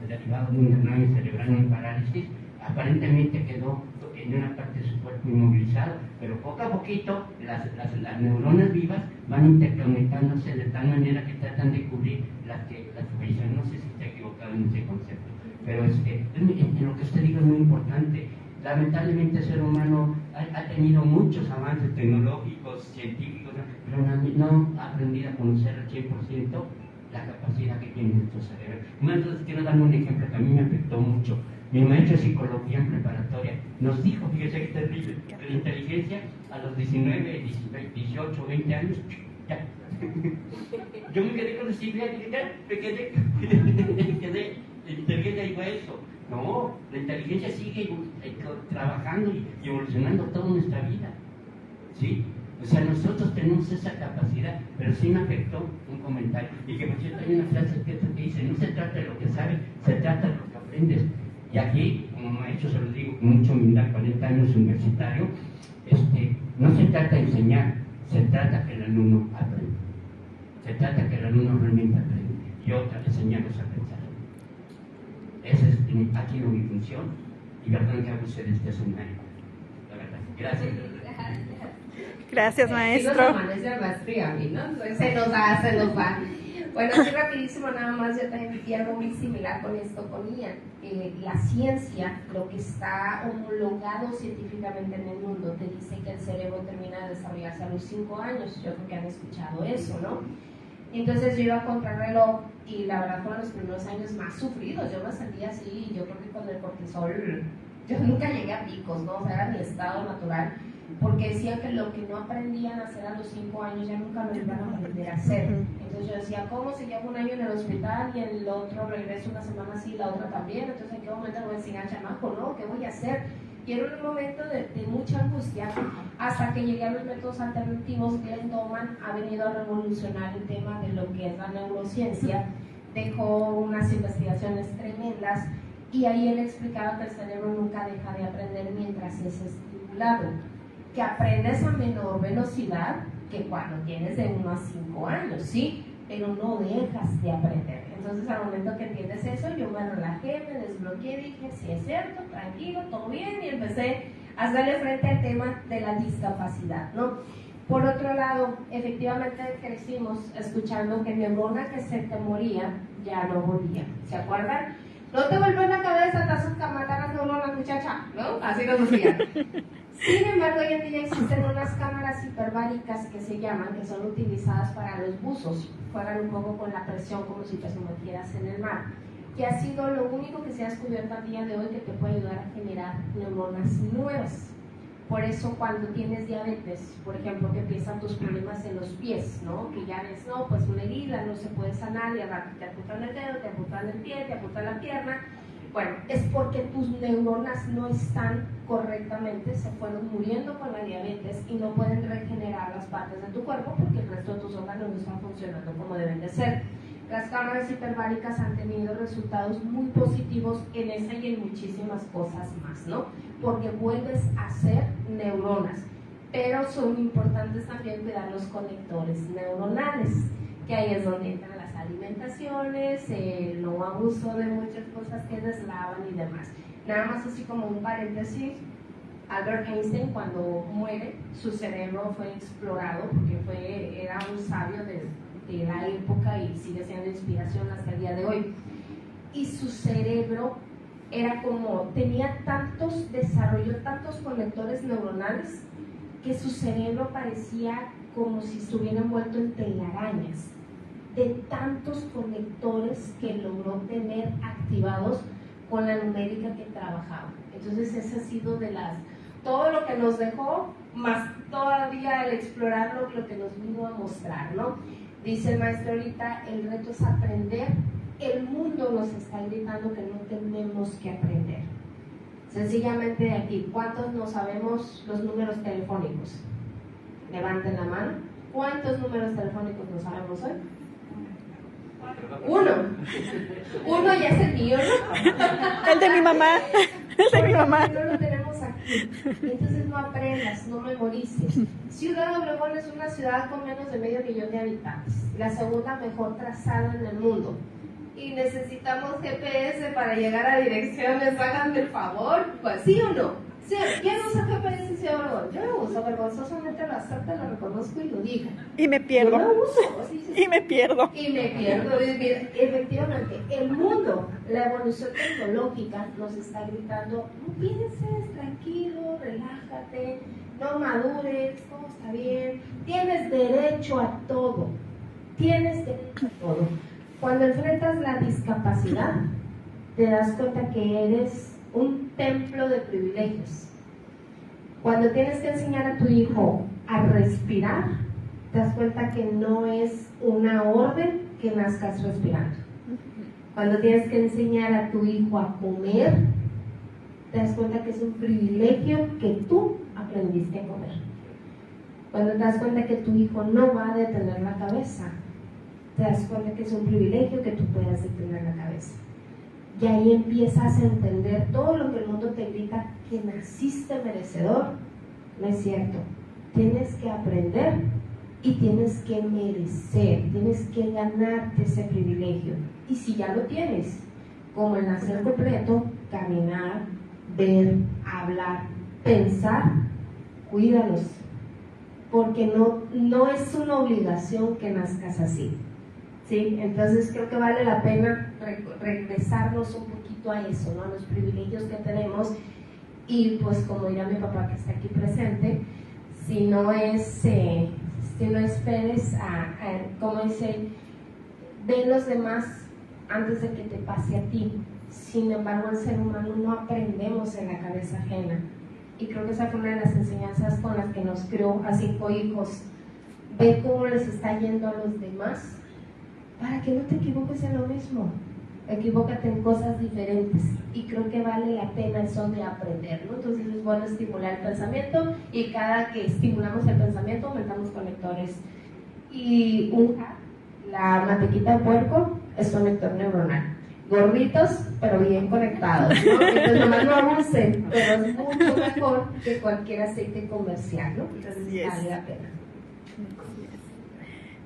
derivado de un derrame cerebral, una parálisis, aparentemente quedó en una parte de su cuerpo inmovilizado, pero poco a poquito las neuronas vivas van interconectándose de tal manera que tratan de cubrir las que fallecen. No sé si está equivocado en ese concepto, pero en lo que usted dijo es muy importante. Lamentablemente el ser humano ha tenido muchos avances tecnológicos, científicos, pero no ha aprendido a conocer al 100% la capacidad que tiene nuestro cerebro. Entonces quiero darme un ejemplo que a mí me afectó mucho. Mi maestro de psicología en preparatoria nos dijo, fíjese que terrible, que la inteligencia a los 19, 18, 20 años, ya. Yo me quedé con decir, me quedé, la inteligencia dijo eso. No, la inteligencia sigue trabajando y evolucionando toda nuestra vida, ¿sí? O sea, nosotros tenemos esa capacidad, pero sí me afectó un comentario. Y que por cierto hay una frase que dice, no se trata de lo que sabes, se trata de lo que aprendes. Y aquí, como maestro, se lo digo con mucha humildad, 40 años universitario, no se trata de enseñar, se trata que el alumno aprenda. Se trata que el alumno realmente aprenda. Y otra, enseñarlos a pensar. Esa es aquí mi función, y verdad que hago usted este escenario. La verdad. Gracias. Gracias, maestro. Sí, nos amanece la maestría a mí, ¿no? Entonces se nos va. Bueno, así rapidísimo nada más, yo también vi algo muy similar con esto, con Ian. La ciencia, lo que está homologado científicamente en el mundo, te dice que el cerebro termina de desarrollarse a los 5 años. Yo creo que han escuchado eso, ¿no? Entonces yo iba a contrarreloj y la verdad fueron los primeros años más sufridos. Yo me sentía así, yo creo que con el cortisol, yo nunca llegué a picos, ¿no? O sea, era mi estado natural, porque decían que lo que no aprendían a hacer a los 5 años ya nunca lo iban a aprender a hacer. Entonces yo decía, ¿cómo si llevo un año en el hospital y el otro regreso una semana así y la otra también? Entonces, ¿en qué momento voy a enseñar chamaco, no? ¿Qué voy a hacer? Y era un momento de mucha angustia, hasta que llegué a los métodos alternativos. Glenn Doman ha venido a revolucionar el tema de lo que es la neurociencia, dejó unas investigaciones tremendas, y ahí él explicaba que el cerebro nunca deja de aprender mientras es estimulado, que aprendes a menor velocidad que cuando tienes de 1 a 5 años, ¿sí? Pero no dejas de aprender. Entonces, al momento que entiendes eso, yo me relajé, me desbloqueé, dije, sí es cierto, tranquilo, todo bien, y empecé a hacerle frente al tema de la discapacidad, ¿no? Por otro lado, efectivamente crecimos escuchando que neurona que se te moría, ya no volvía, ¿se acuerdan? No te vuelves la cabeza, te haces matar las neuronas, muchacha, ¿no? Así nos decían. Sin embargo, hoy en día existen unas cámaras hiperbáricas que se llaman, que son utilizadas para los buzos, juegan un poco con la presión como si te sumergieras en el mar, que ha sido lo único que se ha descubierto al día de hoy que te puede ayudar a generar neuronas nuevas. Por eso cuando tienes diabetes, por ejemplo, que empiezan tus problemas en los pies, ¿no? Que ya ves, no, pues una herida no se puede sanar y al rato te amputan el dedo, te amputan el pie, te amputan la pierna. Bueno, es porque tus neuronas no están correctamente, se fueron muriendo con la diabetes y no pueden regenerar las partes de tu cuerpo porque el resto de tus órganos no están funcionando como deben de ser. Las cámaras hiperbáricas han tenido resultados muy positivos en esa y en muchísimas cosas más, ¿no? Porque vuelves a ser neuronas, pero son importantes también cuidar los conectores neuronales, que ahí es donde entran las alimentaciones, el no abuso de muchas cosas que deslavan y demás. Nada más así como un paréntesis, Albert Einstein cuando muere, su cerebro fue explorado porque era un sabio de la época y sigue siendo inspiración hasta el día de hoy. Y su cerebro era como, tenía desarrolló tantos conectores neuronales que su cerebro parecía como si estuviera envuelto en telarañas, de tantos conectores que logró tener activados con la numérica que trabajaba. Entonces ese ha sido todo lo que nos dejó, más todavía el explorarlo, lo que nos vino a mostrar, ¿no? Dice el maestro ahorita, el reto es aprender. El mundo nos está gritando que no tenemos que aprender. Sencillamente de aquí, ¿cuántos no sabemos los números telefónicos? Levanten la mano. ¿Cuántos números telefónicos no sabemos hoy? Uno ya es el mío, ¿no? El de mi mamá. El de mi mamá. No lo tenemos aquí. Entonces no aprendas, no memorices. Ciudad Obregón es una ciudad con menos de 500,000 de habitantes, la segunda mejor trazada en el mundo. Y necesitamos GPS para llegar a direcciones, háganme el favor. Pues sí o no. Sí, ¿quién usa GPS en Ciudad Obregón? Yo lo uso, vergonzosamente lo acepto, lo reconozco y lo digo. Y me pierdo. Yo lo uso. Sí. Y me pierdo. Efectivamente, el mundo, la evolución tecnológica nos está gritando, no pienses, tranquilo, relájate, no madures, todo está bien, tienes derecho a todo, tienes derecho a todo. Cuando enfrentas la discapacidad, te das cuenta que eres un templo de privilegios. Cuando tienes que enseñar a tu hijo a respirar, te das cuenta que no es una orden que nazcas respirando. Cuando tienes que enseñar a tu hijo a comer, te das cuenta que es un privilegio que tú aprendiste a comer. Cuando te das cuenta que tu hijo no va a detener la cabeza, te das cuenta que es un privilegio que tú puedas detener la cabeza. Y ahí empiezas a entender todo lo que el mundo te grita, que naciste merecedor. No es cierto. Tienes que aprender y tienes que merecer, tienes que ganarte ese privilegio. Y si ya lo tienes, como el nacer completo, caminar, ver, hablar, pensar, cuídalos. Porque no es una obligación que nazcas así. ¿Sí? Entonces creo que vale la pena regresarnos un poquito a eso, ¿no? A los privilegios que tenemos. Y pues como dirá mi papá que está aquí presente, si no esperes como dice, ve los demás antes de que te pase a ti. Sin embargo, el ser humano no aprendemos en la cabeza ajena. Y creo que esa fue una de las enseñanzas con las que nos crió a 5 hijos. Ve cómo les está yendo a los demás, para que no te equivoques en lo mismo. Equivócate en cosas diferentes. Y creo que vale la pena eso de aprender, ¿no? Entonces es bueno estimular el pensamiento, y cada que estimulamos el pensamiento aumentamos conectores. Y la mantequita de puerco es conector neuronal. Gorditos, pero bien conectados, ¿no? Entonces nomás no abusen, pero es mucho mejor que cualquier aceite comercial, ¿no? Entonces vale la pena.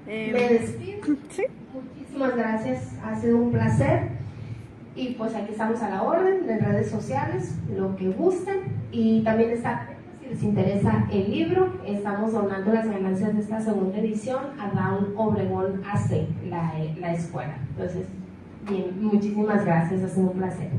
Me despido. ¿Sí? Muchísimas gracias, ha sido un placer. Y pues aquí estamos a la orden en redes sociales, lo que gusten. Y también está, si les interesa el libro, estamos donando las ganancias de esta segunda edición a Down Obregón AC, la escuela. Entonces, bien, muchísimas gracias, ha sido un placer.